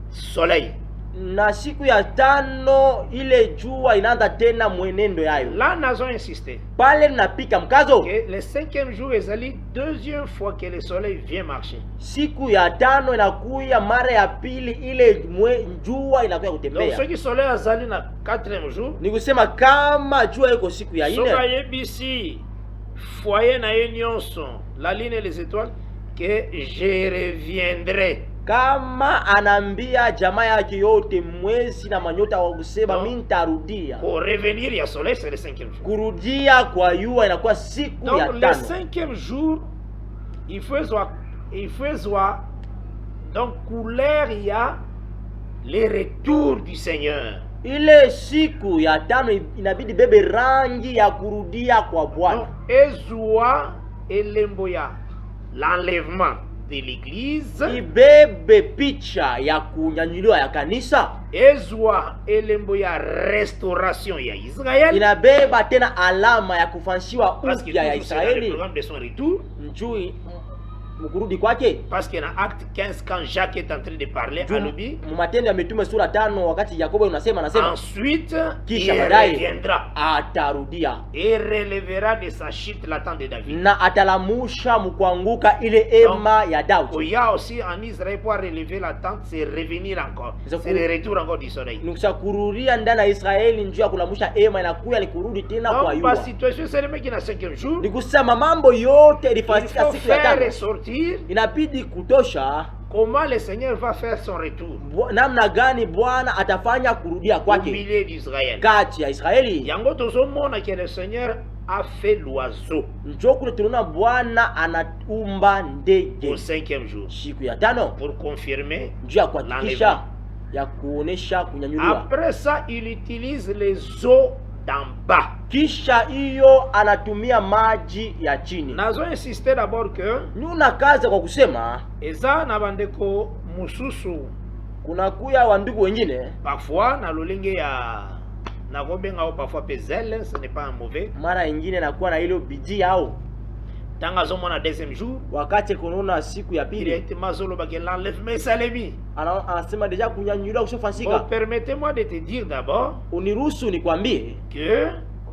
soleil. Na siku ya 5 ile jua inaanza tena mwenendo yayo. Là nous avons insisté. Pale napika mkazo. Que le 5e jour est deuxième fois que le soleil vient marcher. Siku ya 5 inakuya mara ya pili ile jua inakuya kutembea. Donc ce qui soleil azali na 4e jour. Ni kusema kama jua iko siku ya 4. Soka yebisi foyer na nyonso la lune et les étoiles que je reviendrai. Kama anambia jamaa yake yote mwezi na manyota wa kusema mimi nitarudia. Pour revenir ya soleil c'est le 5e jour. Kurudia kwa jua inakuwa siku ya 5. Donc le 5e jour il faut donc couleur ya le retour du Seigneur. Ile siku ya 5 inabidi bebe rangi ya kurudia kwa Bwana. Ezua elemboya l'enlèvement de l'église, ibebe picha ya kunyanyuliwa ya kanisa, ezwa elembo ya restauration ya Israel, inabeba tena alama ya kufanshiwa upya ya Israeli. Njui mkurudi kwake, parce que na acte 15 quand Jacques est en train de parler à Lobi, Matendo ya Mitume sura 5 wakati Yakobo anasema ensuite kisha il reviendra, atarudia et relèvera de sa chute la tente de David, na atalamusha mkuanguka ile ema ya Daudi. Il y a aussi en Israël pour relever la tente, c'est revenir encore, c'est le retour encore du soleil. Nukisha kurudia ndani ya Israeli njoo ya kulamusha ema inakuya likurudi tena kwa yua. Donc la situation c'est le mec qui na 5e jour, ni kusema mambo yote ilifanyika siku ya 5. Inabidi kutosha comment le Seigneur va faire son retour, namna gani Bwana atafanya kurudia kwake au milieu d'Israël, kati ya Israeli. Yango tozomona que le Seigneur a fait l'oiseau, njoo kule tunaona Bwana anaumba ndege au 5e jour, siku ya 5, pour confirmer njoo ya kuhakikisha ya kuonesha kunyanyuliwa. Après ça, il utilise les eaux d'en bas. Kisha hiyo anatumia maji ya chini. Nazo insister d'abord que Nuna kaza kwa kusema eza na bandeko mususu kuna kuya wandugu wengine parfois na lolenge ya na kobenga au parfois pezel, ce n'est pas un mauvais. Mara ingine nakuwa na ile bidii yao. Tanga zomo na deuxième jour, Wakati kunaona siku ya pili, directement zolo bagen l'enlèvement salemi. anasema deja kunyanyuliwa kushofansika. Bon, permettez-moi de te dire d'abord Uniruhusu nikwambie que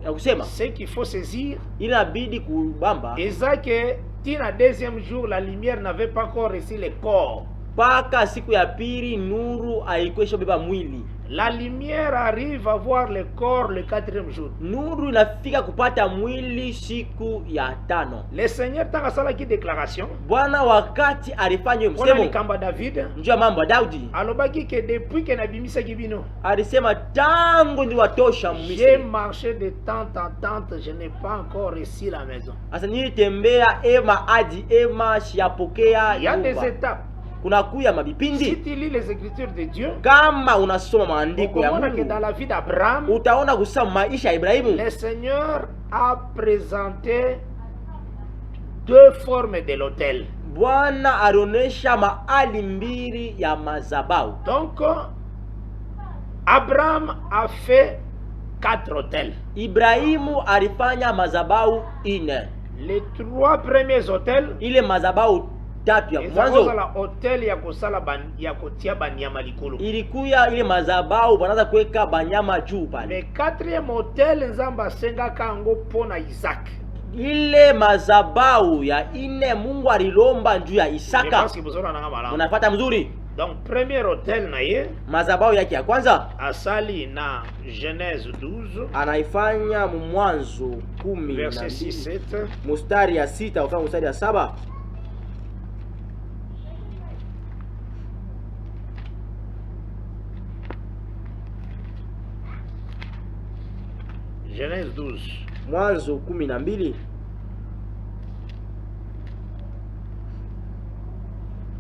ya kusema ce qu'il faut saisir, inabidi kubamba eza que tina deuxième jour la lumière n'avait pas encore reçu le corps. mpaka siku ya pili nuru haikuisha beba mwili. La lumière arrive à voir le corps le quatrième jour. Nuru inafika kupata mwili siku ya tano. Le Seigneur tanga sala ki déclaration. Bwana wakati alifanya Ona msemo likamba David. njua mambo ya Daudi, Alobaki que depuis que nabimisa kibino, alisema tangu niwatosha j'ai Misri, marché de tente en tente, je n'ai pas encore reçu la maison. asa nilitembea ema hadi ema siyapokea Il y a des nyumba. étapes. Kuna kuya Si mabipindi. tu lis les écritures de Dieu, Kama unasoma maandiko ya on voit que dans Mungu la vie d'Abraham, utaona kusema maisha ya Ibrahimu. le Seigneur a présenté deux formes de l'autel. Bwana alionesha mahali mbili ya mazabau. Donc, Abraham a fait 4 autels. Ibrahimu alifanya mazabau ine. Les 3 premiers autels, Ile mazabau tatu ya mwanzo la hotel ya kosala ya kotia banyama likolo. ilikuya ile mazabau banaza kuweka banyama juu pale. Mais 4e hotel nzamba senga kango pona Isaac. Ile mazabau ya ine Mungu alilomba juu ya Isaka. Parce que bozora nanga malamu. Unafuata mzuri? Donc premier hotel na ye Mazabau yake ya kwanza asali na Genèse 12 anaifanya Mwanzo 10 verset 6-7 mstari ya 6 ufanya mstari ya 7. Genèse 12. Mwanzo 12.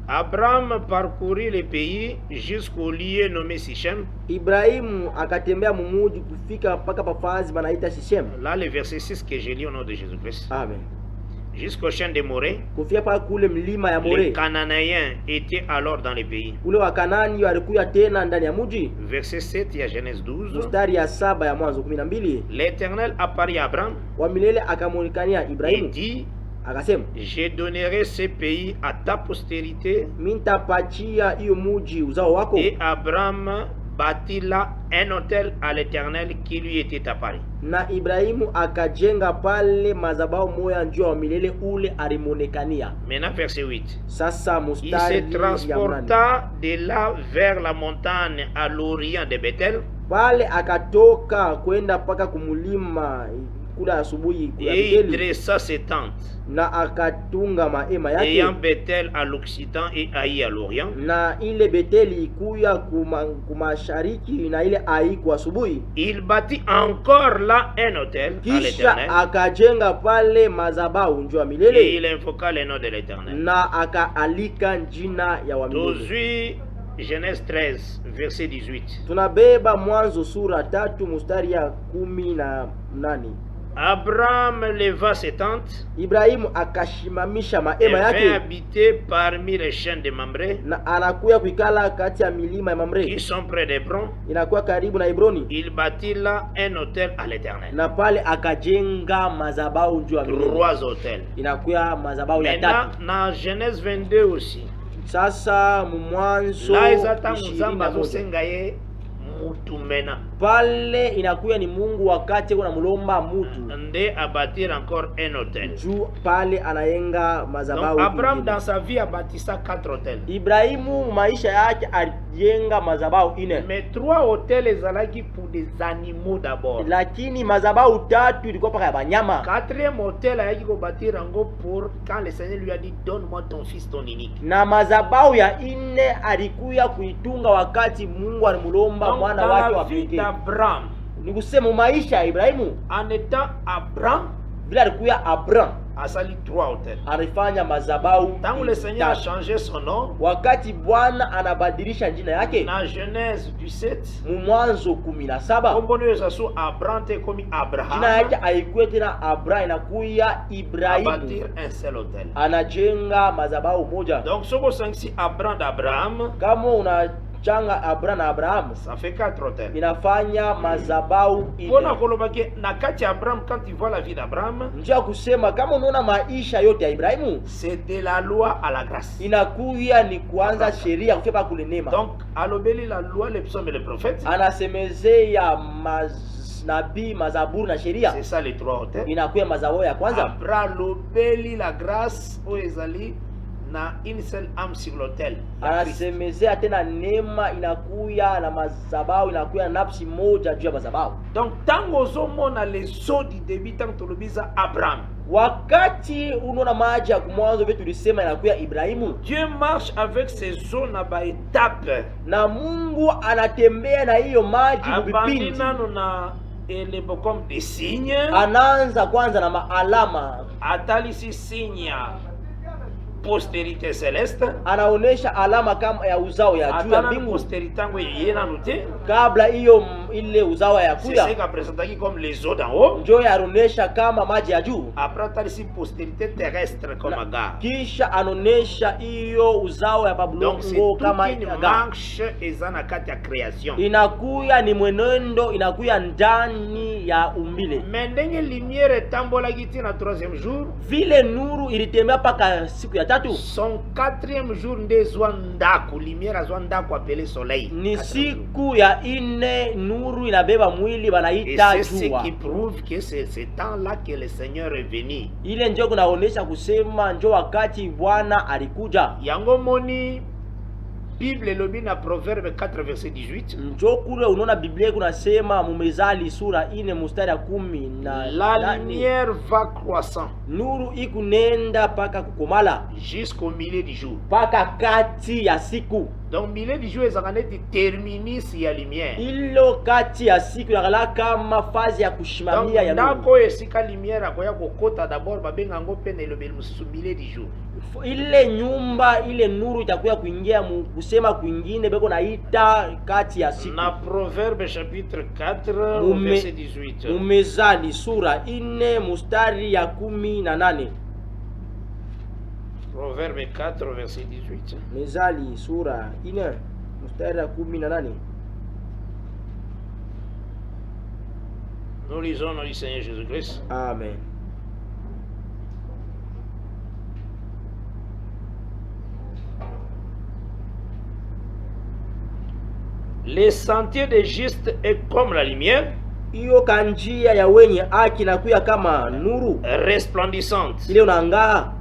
Abraham parcourit le pays jusqu'au lieu nommé Sichem. Ibrahimu akatembea mumuji kufika mpaka pafazi banaita Sichem. Là le verset 6 que j'ai lu au nom de Jésus-Christ. Amen. Jusqu'au champ de Morée. Kufika paka kule mlima ya Les More. Cananéens étaient alors dans le pays. Kule Wakanani walikuya tena ndani ya muji. Verset 7 ya Genèse 12. Mstari ya 7 ya Mwanzo 12. L'Éternel apparut à Abraham Wa milele akamuonekania et Ibrahimu dit, akasema, je donnerai ce pays à ta postérité. mintapatia hiyo muji uzao wako. Et Abraham bâtit là un hôtel à l'Éternel qui lui était apparu. Na Ibrahimu akajenga pale mazabao moya njua wa milele ule alimonekania. Maintenant verset 8. Sasa Il mustari se ya mnane. transporta de là vers la montagne à l'orient de Bethel. Pale akatoka kwenda paka kumulima kula asubuhi kula Et il Beteli, dressa ses tentes. na akatunga maema Ayant yake. Bethel à l'occident et Haï à l'orient. Na ile Beteli ikuya kumashariki na ile aiku asubuhi. Il bâtit encore là un hôtel à Kisha l'Éternel. akajenga pale mazabau njua Et milele, il invoqua le nom de l'Éternel. na akaalika njina ya wa milele. Aujourd'hui, Genèse 13, verset 18. Tunabeba Mwanzo sura 3 mstari ya 18. Abraham leva ses tentes Ibrahimu akashimamisha et maema vint yake, habiter parmi les chaînes de Mamré na anakuya kuikala kati ya milima ya qui Mamre, sont près d'Hébron. inakuwa karibu na Hebroni. Il bâtit là un hôtel à l'Éternel. Na pale akajenga mazabau njua milele, 3 hôtels. inakuya mazabau ya Maintenant, tatu. dans Genèse 22 aussi. Sasa Mwanzo Là, ezata Nzamba 21 azosenga ye mutu mena. pale inakuya ni Mungu wakati kuna mulomba mutu Nde a bâtir encore un hôtel. juu pale anayenga Donc mazabau Abraham ingine. dans sa vie a bâti ça 4 hôtels. Ibrahimu maisha yake alijenga mazabau ine, Mais 3 hôtels ezalaki pour des animaux d'abord. lakini mazabau tatu ilikuwa paka ya banyama. 4e hôtel ayaki ko bâtir yango pour quand le Seigneur lui a dit donne-moi ton fils ton unique. Na mazabau ya ine alikuya kuitunga wakati Mungu alimulomba Donc, mwana dans wake la wa vie pekee. d'Abraham, Ni kusema maisha ya Ibrahimu en étant Abraham, vile alikuya Abraham, asali 3 hôtels. alifanya madhabahu Tangu le Seigneur a tatu. changé son nom, Wakati Bwana anabadilisha jina yake na Genèse 17, mu Mwanzo 17, kombo nayo ezasu Abraham te komi jina Abraham, yake haikuwa tena Abraham, inakuya a Ibrahimu. bâtir un seul hôtel. Anajenga madhabahu moja. Donc soko sangisi Abraham d'Abraham, Kama unachanga Abraham na Abraham, ça fait 4 hôtels. inafanya madhabahu Pona ine. kolobaki na kati ya Abraham, quand tu vois la vie d'Abraham, Njia kusema kama unaona maisha yote ya Ibrahimu, c'est de la loi à la grâce. inakuya ni kuanza sheria kufika kule neema. Donc alobeli la loi, les psaumes et les prophètes, Anasemezea nabii, mazaburi na sheria, c'est ça les 3 hôtels. inakuya madhabahu ya kwanza. Abraham lobeli la grâce o ezali na une seule âme sur l'autel. Anasemezea tena neema inakuya na madhabahu, inakuya nafsi moja juu ya madhabahu. Donc tango ozomona les eaux du début, tango tolobiza Abraham, Wakati unaona maji ya kumwanzo vile tulisema inakuya Ibrahimu, Dieu marche avec ces eaux na ba étape. na Mungu anatembea na hiyo maji Abandi mvipindi. nano na elembo comme des signes. Anaanza kwanza na maalama, Atalisi signe ya postérité céleste. anaonesha alama kama ya uzao ya juu ya Atana mbingu, postérité yango yeye nanu te. kabla hiyo ile uzao ya C'est ce kuya qu'a présenté comme les eaux d'en haut. njo yaonesha kama maji ya juu. Après atalisi postérité terrestre comme Agar. Kisha anaonesha hiyo uzao ya Donc c'est Babulongo toute kama une Aga. marche eza na kati ya création. Inakuya ni mwenendo, inakuya ndani ya umbile. Mais ndenge lumière etambolaki ti na 3e jour, Vile nuru ilitembea paka siku ya tatu, son 4e jour nde ezwa ndako, lumière azwa ndako appelé soleil. ni 4e jour. siku ya ine nuru inabeba mwili Et banaita c'est ce jua. qui prouve que c'est ce temps-là que le Seigneur est venu. Ile njo kunaonesha kusema njo wakati Bwana alikuja. Yango moni Bible elobi na Proverbe 4 verset 18. Njo kule unaona Biblia kunasema Mumezali sura ine mustari ya 10 na La nane, lumière va croissant nuru ikunenda paka kukomala jusqu'au milieu du jour. paka kati ya siku. Donc milieu du jour ezaka neti terminus ya lumière. Ilo kati ya siku yakala kama fazi ya Donc kushimamia ya nuru. ndako oyo esika lumière akoya kokota d'abord babenga yango mpe na elobeli mosusu milieu du jour. Ile nyumba ile nuru itakuya kuingia kusema kwingine beko naita kati ya siku. Na Proverbe chapitre 4 Mume- verset 18. Mumezali sura ine mustari ya 18. Proverbe 4 verset 18. Mezali sura ine mustari ya 18. Nous lisons au nom du Seigneur Jésus-Christ. Amen. Les sentiers des justes est comme la lumière, Iyo kanjia ya wenye haki nakuya kama nuru resplendissante, ile unangaa,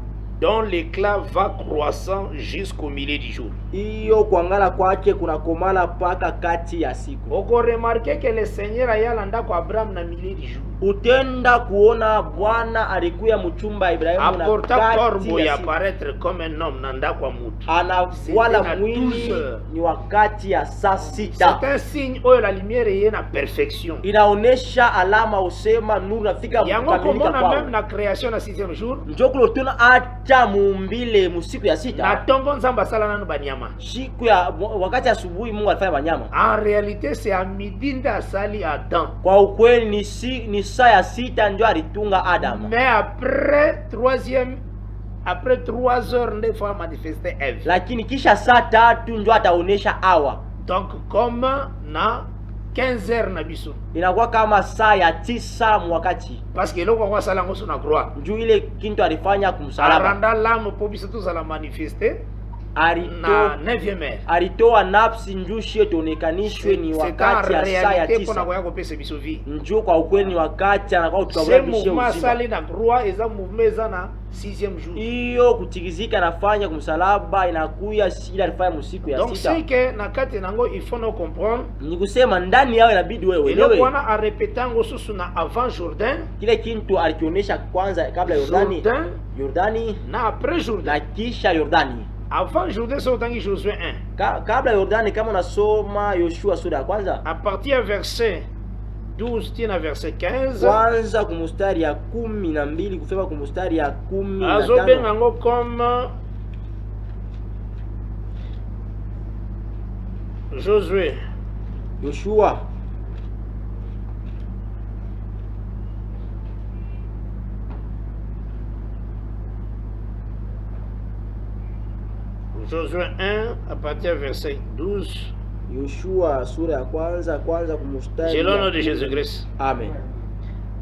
dont l'éclat va croissant jusqu'au milieu du jour. iyo kuangala kwake kunakomala paka kati ya siku. Oko remarquer que le Seigneur ayala ndako Abraham na milieu du jour. Utenda kuona Bwana alikuya muchumba Ibrahimu na Apporta kati corbeau ya ya siku. apparaître comme un homme na ndako ya mutu. Anawala C'était à mwili 12 heures. ni wakati ya saa C'est sita. un signe oyo la lumière est na perfection. Inaonesha alama usema nuru nafika Yango kukamilika komona même kwao. na création na 6e jour. Njokulo tuna hata muumbile musiku ya Na sita, tongo nzambe asala nanu banyama. siku ya wakati asubuhi Mungu alifanya wanyama. En réalité c'est à midi nde asali Adam. Kwa ukweli ni saa ya sita ndio alitunga Adam. Mais après 3 heures nde fa manifester Eve. Lakini kisha saa tatu ndio ataonesha Hawa. Donc comme na 15 heures na biso. Inakuwa kama saa ya 9 mwakati. Parce que eloko yango asala yango so na croix. Njoo ile kintu alifanya kumsalaba. Aranda l'âme po biso tozala manifester na 9e heure. Alitoa nafsi njushi tuonekanishwe ni wakati ya saa ya réalité pona 9. koya kopesa biso vie. Njoo kwa ukweli ni wakati anakuwa Ce kutukamia mouvement uzima. asali na croix eza mouvement eza na 6e jour. Hiyo kutikizika anafanya kumsalaba inakuya ile alifanya msiku ya Donc sita. c'est que na kati nango il faut no comprendre. Ni kusema ndani yao inabidi wewe Eloko elewe wana a répétango susu na avant Jourdain, kile kintu alikionyesha kwanza kabla Yordani, Yordani na après Jourdain. na kisha Yordani. Avant Jourdain c'est autant que Josué 1. Kabla Yordani kama unasoma Yoshua sura ya kwanza À partir verset 12 tina verset 15. kwanza kumustari ya 12 kufika kumustari ya 15. Azobenga ngo comme Josué. Yoshua. Josué 1 à partir du verset 12. Yoshua sura ya kwanza kumustari. C'est le nom de Jésus-Christ. Amen.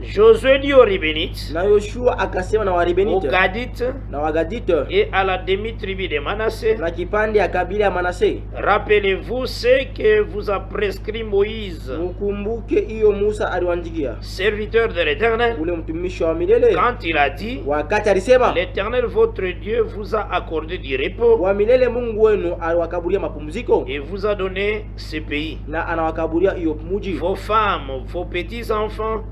Josué dit aux Ribénites, Na Yoshua akasema na aux Waribenite Gadites na Wagadite et à la demi-tribu de Manassé, na kipande ya kabila ya Manase, rappelez-vous ce que vous a prescrit Moïse, mukumbuke hiyo Musa aliwaandikia serviteur de l'Éternel, ule mtumishi wa milele, quand il a dit, wakati alisema l'Éternel votre Dieu vous a accordé du repos wa milele Mungu wenu aliwakaburia mapumziko et vous a donné ce pays. na anawakaburia hiyo mji. Vos femmes, vos petits-enfants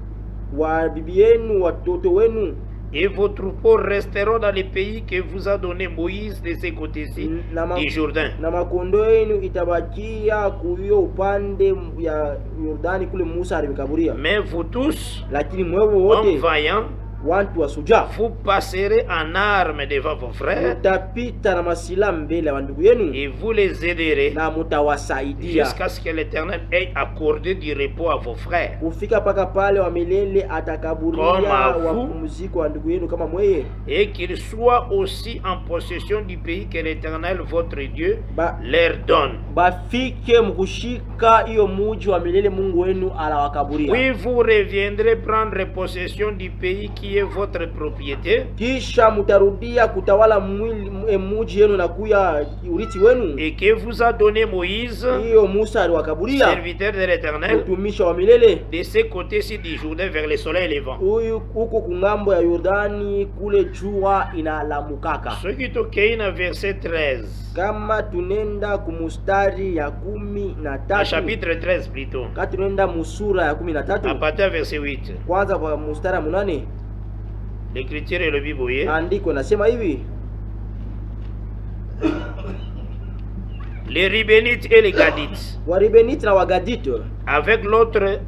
Wa bibi yenu, watoto wenu et vos troupeaux resteront dans les pays que vous a donné Moïse de ces côtés-ci du Jourdain. na makondo yenu itabakia kuyo upande ya Yordani kule Musa alimkaburia. Mais vous tous, Lakini mwewe hommes wote vaillants, watu wa suja, vous passerez en armes devant vos frères mutapita na masila mbele ya ndugu yenu et vous les aiderez na mutawasaidia jusqu'à ce que l'Éternel ait accordé du repos à vos frères. kufika paka pale wa milele atakaburia Kama vous, wapumziko wa ndugu yenu kama mweye, et qu'ils soient aussi en possession du pays que l'Éternel votre Dieu Ba- leur donne. bafike mkushika hiyo muji wa milele Mungu wenu alawakaburia. Puis vous reviendrez prendre possession du pays qui est votre propriété, Kisha mutarudia kutawala muji yenu na kuya urithi wenu, et que vous a donné Moïse, hiyo Musa aliwakaburia serviteur de l'Éternel, mtumishi wa milele de ces côtés-ci du Jourdain vers le soleil levant. huyu huko kungambo ya Yordani kule jua inalamukaka. Ce qui tokei na verset 13, Kama tunenda kumustari ya 13, à chapitre 13 plutôt, kati tunenda musura ya à 13 partir du verset 8, kwanza kwa mustari ya 8, l'écriture est le biboye. andiko nasema hivi: Les Ribénites et les Gadites, Waribeniti na Wagadite avec l'autre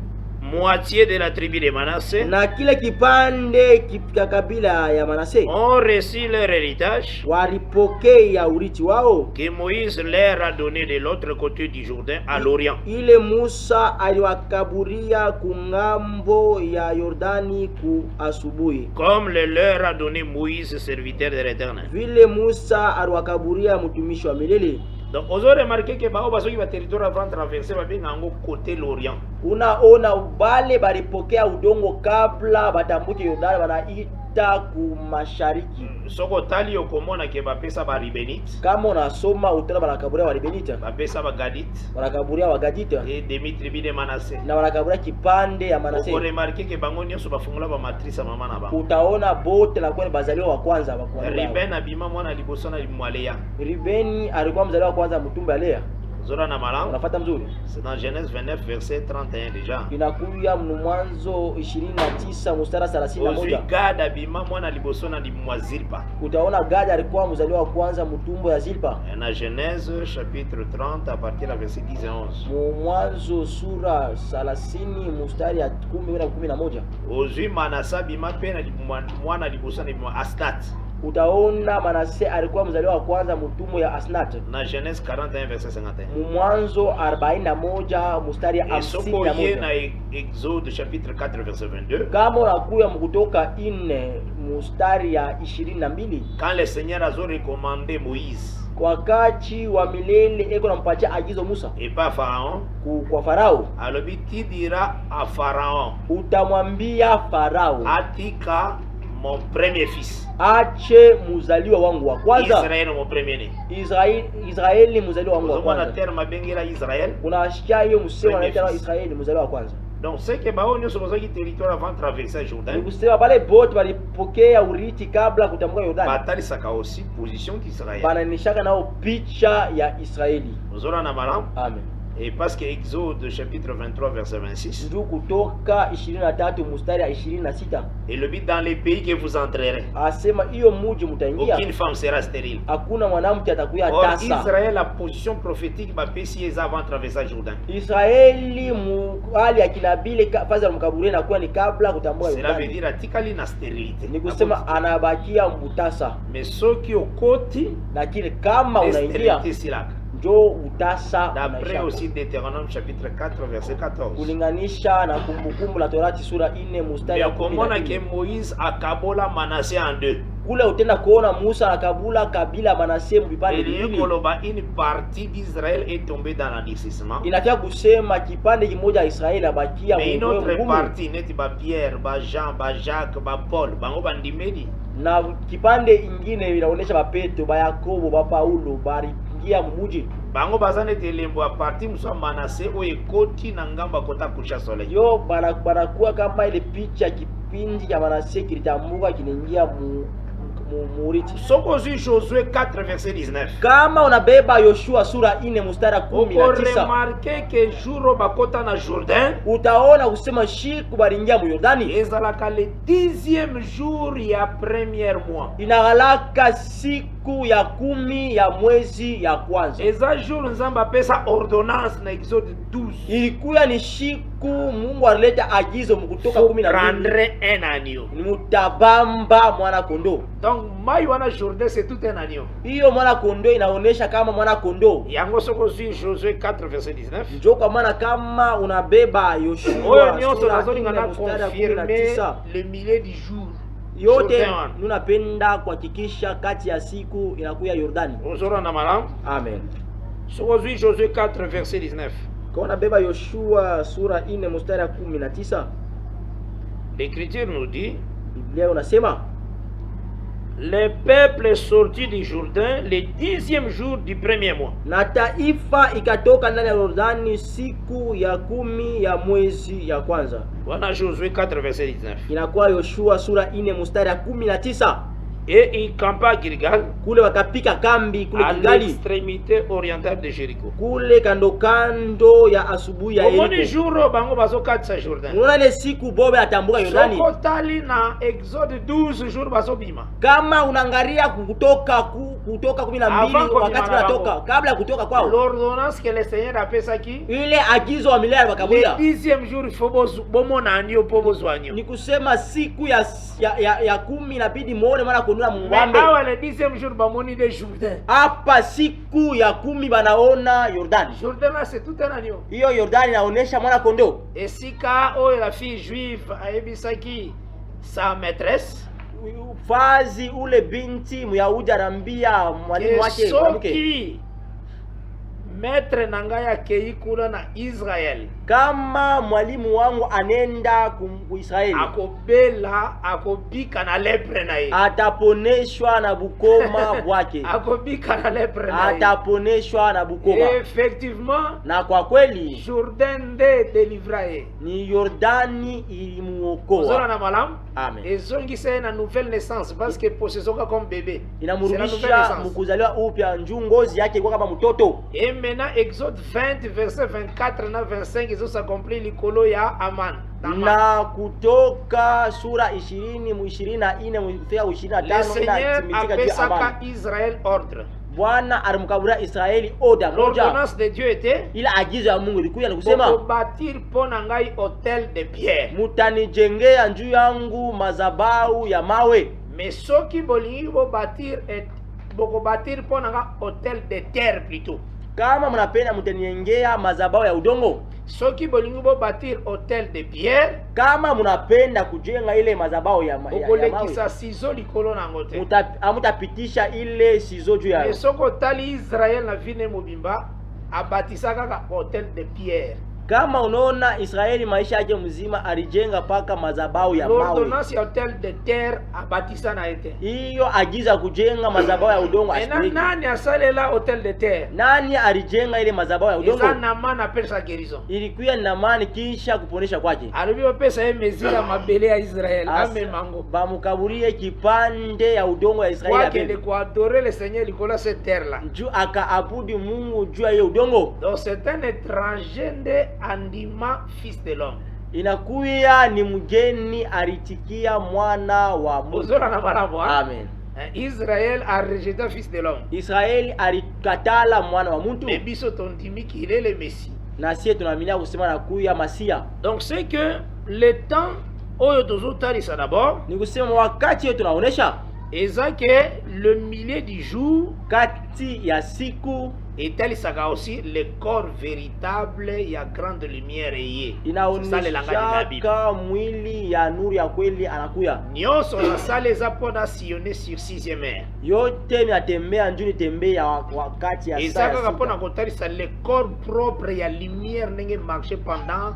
moitié de la tribu de Manassé, na kile kipande kipika kabila ya Manase ont reçu leur héritage walipokea urithi wao que Moïse leur a donné de l'autre côté du Jourdain à l'Orient. ile Musa aliwakaburia kungambo ya Yordani ku asubuhi, Comme le leur a donné Moïse, serviteur de l'Éternel. vile Musa aliwakaburia mtumishi wa milele. Donc, vous avez remarqué que bao basoki ba territoire avant traverser ba benga ngo côté l'Orient. Unaona bale balipokea udongo kabla batambuke Yordani, banaita ku mashariki. Soko tali okomona ke ba pesa ba Ribénites, Kama unasoma utana banakaburia Waribenita, ba pesa ba Gadites banakaburia Wagadite et demi tribu de Manassé. na banakaburia kipande ya Manase. Vous remarqué que bango nyonso bafungula ba matrice ya mama na ba. Utaona bote la kweli bazaliwa wa kwanza wa Ruben abima mwana liboso na limwalea. Ribeni alikuwa mzaliwa wa kwanza mtumbe ya Lea. Zora na malang. Unafuata mzuri? C'est dans Genèse 29 verset 31 déjà. Inakuya Mwanzo 29 mstari 31. Ozui Gad abima mwana liboso na limwazilpa. Utaona Gad alikuwa mzaliwa wa kwanza mtumbo ya Zilpa. Na Genèse chapitre 30 à partir du verset 10 et 11. Mwanzo sura 30 mstari ya 10 na 11. Ozui Manase abima pe na mwana liboso na Asnat. Utaona Manase alikuwa mzaliwa wa kwanza mtumbo ya Asnat. Na Genèse 41 verset 51. Mwanzo 41 mstari ya 51. Na Exode chapitre 4 verset 22. Kama unakuya Kutoka 4 mstari ya 22. Quand le Seigneur a recommandé Moïse, wakati wa milele eko nampatia agizo Musa et pas Pharaon, kwa Farao, alors tu diras à Pharaon, utamwambia Farao, atika mon premier fils, ache muzaliwa wangu wa kwanza, Israël mon premier né. Israeli muzaliwa wangu wa kwanza. kwanza. Terme bengela Israël. Unasikia hiyo msemo anaitwa Israeli muzaliwa wa kwanza. Donc c'est que bao nyo sokoza ki territoire avant traverser Jourdain. Nikusema pale bote walipokea urithi kabla kutambuka Yordani. Batali saka aussi position d'Israël. Bananishaka nao picha ya Israeli. Uzora na malam. Amen. Et parce que Exode chapitre 23 verset 26. Ndio Kutoka 23 mstari ya 26. Et le but dans les pays que vous entrerez, Asema hiyo muji mtaingia, aucune femme sera stérile. hakuna mwanamke atakuya Or tasa. Israël, la position prophétique va pécier avant traverser Jourdain. Israeli hali ya kinabile faza mkaburi na kuwa ni kabla kutambua Cela veut Yordani. dire atikali na stérilité. Ni kusema anabakia mbutasa, Mais ceux qui au côté, lakini kama unaingia stérilité silaka. njo utasa D'après unaisha. aussi Deutéronome chapitre 4 verset 14. Kulinganisha na Kumbukumbu la Torati sura 4 mstari Mais ya komona 14. que Moïse akabola Manassé en deux. Kule utenda kuona Musa akabula kabila Manase vipande Et viwili. Koloba, une partie d'Israël est tombée dans l'endurcissement. Inafia kusema kipande kimoja ya Israeli abakia Mais une autre ngumu, partie, net ba Pierre, ba Jean, ba Jacques, ba Paul, bango bandimedi. na kipande ingine inaonesha ba Petro, ba Yakobo, ba Paulo baliingia mumuji. Bango baza nete lembo a parti mso Manassé o ekoti na ngamba kota kusha soleil. Yo banakuwa kama ile picha kipindi cha Manase kilitambuka kinaingia muriti. Soko zu Josué 4 verset 19. Kama unabeba Yoshua sura 4 mstari On peut 19, remarquer que jour bakota na Jourdain, utaona kusema shiku balingia mu Yordani ezalaka le 10e jour ya premier mois. inagalaka siku ya 10 ya mwezi ya kwanza. Eza jour nzamba apesa ordonnance na Exode 12. Ilikuwa ni shiku Mungu alileta agizo mkutoka 12 Prendre un agneau. ni mutabamba mwana kondo. Donc mai wana Jourdain c'est tout un agneau. Hiyo mwana kondo inaonesha kama mwana kondo. Yango soko zu Josué 4 verset 19. Njo kwa maana kama unabeba Yoshua Oyo nyonso sura nazolingana 4 mstari ya confirmer 19, le milieu du jour. yote Jourdain. nunapenda kuhakikisha kati ya siku inakuya Yordani. Ozora na malam. Amen. Soko zu Josué 4 verset 19. Kwa unabeba Yoshua sura 4 mstari ya 19, L'Écriture nous dit, Biblia unasema le peuple est sorti du Jourdain le 10e jour du premier mois. na taifa ikatoka ndani ya Yordani siku ya 10 ya mwezi ya kwanza. Voilà Josué 4 verset 19. Inakuwa Yoshua sura 4 mstari ya 19. Et il campa à Gilgal, Kule wakapika kambi kule à Gilgali, l'extrémité orientale de Jéricho. kule kando kando ya asubuhi ya Au moment du Yeriko. jour, bango bazo katsa Jourdain. Unaona ile siku bobe atambuka Yordani. Soko tali na Exode 12 jours bazo bima. Kama unaangalia kutoka 12 Avant wakati kwa wanatoka, bango. kabla ya kutoka kwao, L'ordonnance que le Seigneur a fait ça qui ile agizo wa milele le wakabuya 10e jour il faut bomona anio po bozwanyo. ni kusema siku ya 10 inabidi muone mwana kununa Mais mwambe. awa le 10e jour bamoni de Jourdain. Hapa siku ya 10 banaona Yordani. Jourdain là c'est tout un agneau. Hiyo Yordani inaonesha mwana kondoo. Esika oyo la fille juive ayebisaki sa maîtresse Fazi ule binti Myahudi anambia mwalimu wake mwanamke, soki maître nangai akei kuna na Israel kama mwalimu wangu anenda ku Israeli akobika na lepre na ye, ataponeshwa na bukoma bwake, akobika na lepre na ye. ataponeshwa na bukoma. Effectivement Na kwa kweli Jourdain de délivra ye. ni Yordani Ozora ilimuokoa. na malamu Amen. ezongisa ye na nouvelle naissance parce que posesoka comme bébé. C'est la nouvelle Inamrudisha naissance. mkuzaliwa upya, njuu ngozi yake kwa kama mtoto. Et maintenant Exode 20 verset 24 na 25 ils ont s'accompli likolo ya Aman. Na Kutoka sura 20:24 mfika Le 25 Seigneur inatimizika juu ya apesaka Amani. Israël ordre. Bwana alimkaburia Israeli oda moja. L'ordonnance de Dieu était Ila agizo ya Mungu ilikuja ni kusema bâtir pona ngai hôtel de pierre. mutanijengea njuu yangu mazabau ya mawe. Mais soki bolingi bo bâtir pona ngai hôtel de terre plutôt. Kama mnapenda mtanijengea mazabau ya udongo. Soki bolingi bo bâtir hôtel de pierre, Kama mnapenda kujenga ile mazabau ya mawe, okolekisa ciseau likolo nango te. amutapitisha ile sizo juu ya. Mais soko tali Israël na vine mobimba abatisaka ka hôtel de pierre. Kama unaona Israeli maisha yake mzima alijenga paka madhabahu ya mawe. L'ordonnance ya hôtel de terre abatisa na ete. Hiyo agiza kujenga madhabahu ya udongo asipeleke. Nani asalela hôtel de terre? Nani alijenga ile madhabahu ya udongo? Eza Naamani apesa guérison. Ilikuwa Naamani kisha kuponesha kwake. Alibiwa pesa ye mezira mabele ya Israel. Ame mango. Bamukaburie kipande ya udongo ya Israeli. Kwake le kwa adorer le Seigneur likola cette terre là. Juu akaabudu Mungu juu ya hiyo udongo. Donc c'est un étranger de Andima fils de l'homme. Inakuya ni mgeni alitikia mwana wa Mungu. Uzora na marabo. Amen. Israël a rejeté fils de l'homme. Israeli alikatala mwana wa mtu. Mais biso tondimi qu'il est le Messie. Na sisi tunaaminia kusema na kuya Masia. Donc c'est que le temps oyo tozotalisa d'abord ni kusema wakati yote tunaonesha eza que le milieu du jour kati ya siku etalisaka aussi le corps véritable ya grande lumière eye inaonyesha mwili ya nuru ya kweli anakuya. Nyonso na sala eza mpona sillonner sur 6e heure. Yote minatembea njuni tembea wakati ya saa. Eza kaka mpona kotalisa le corps propre ya lumière ndenge marché pendant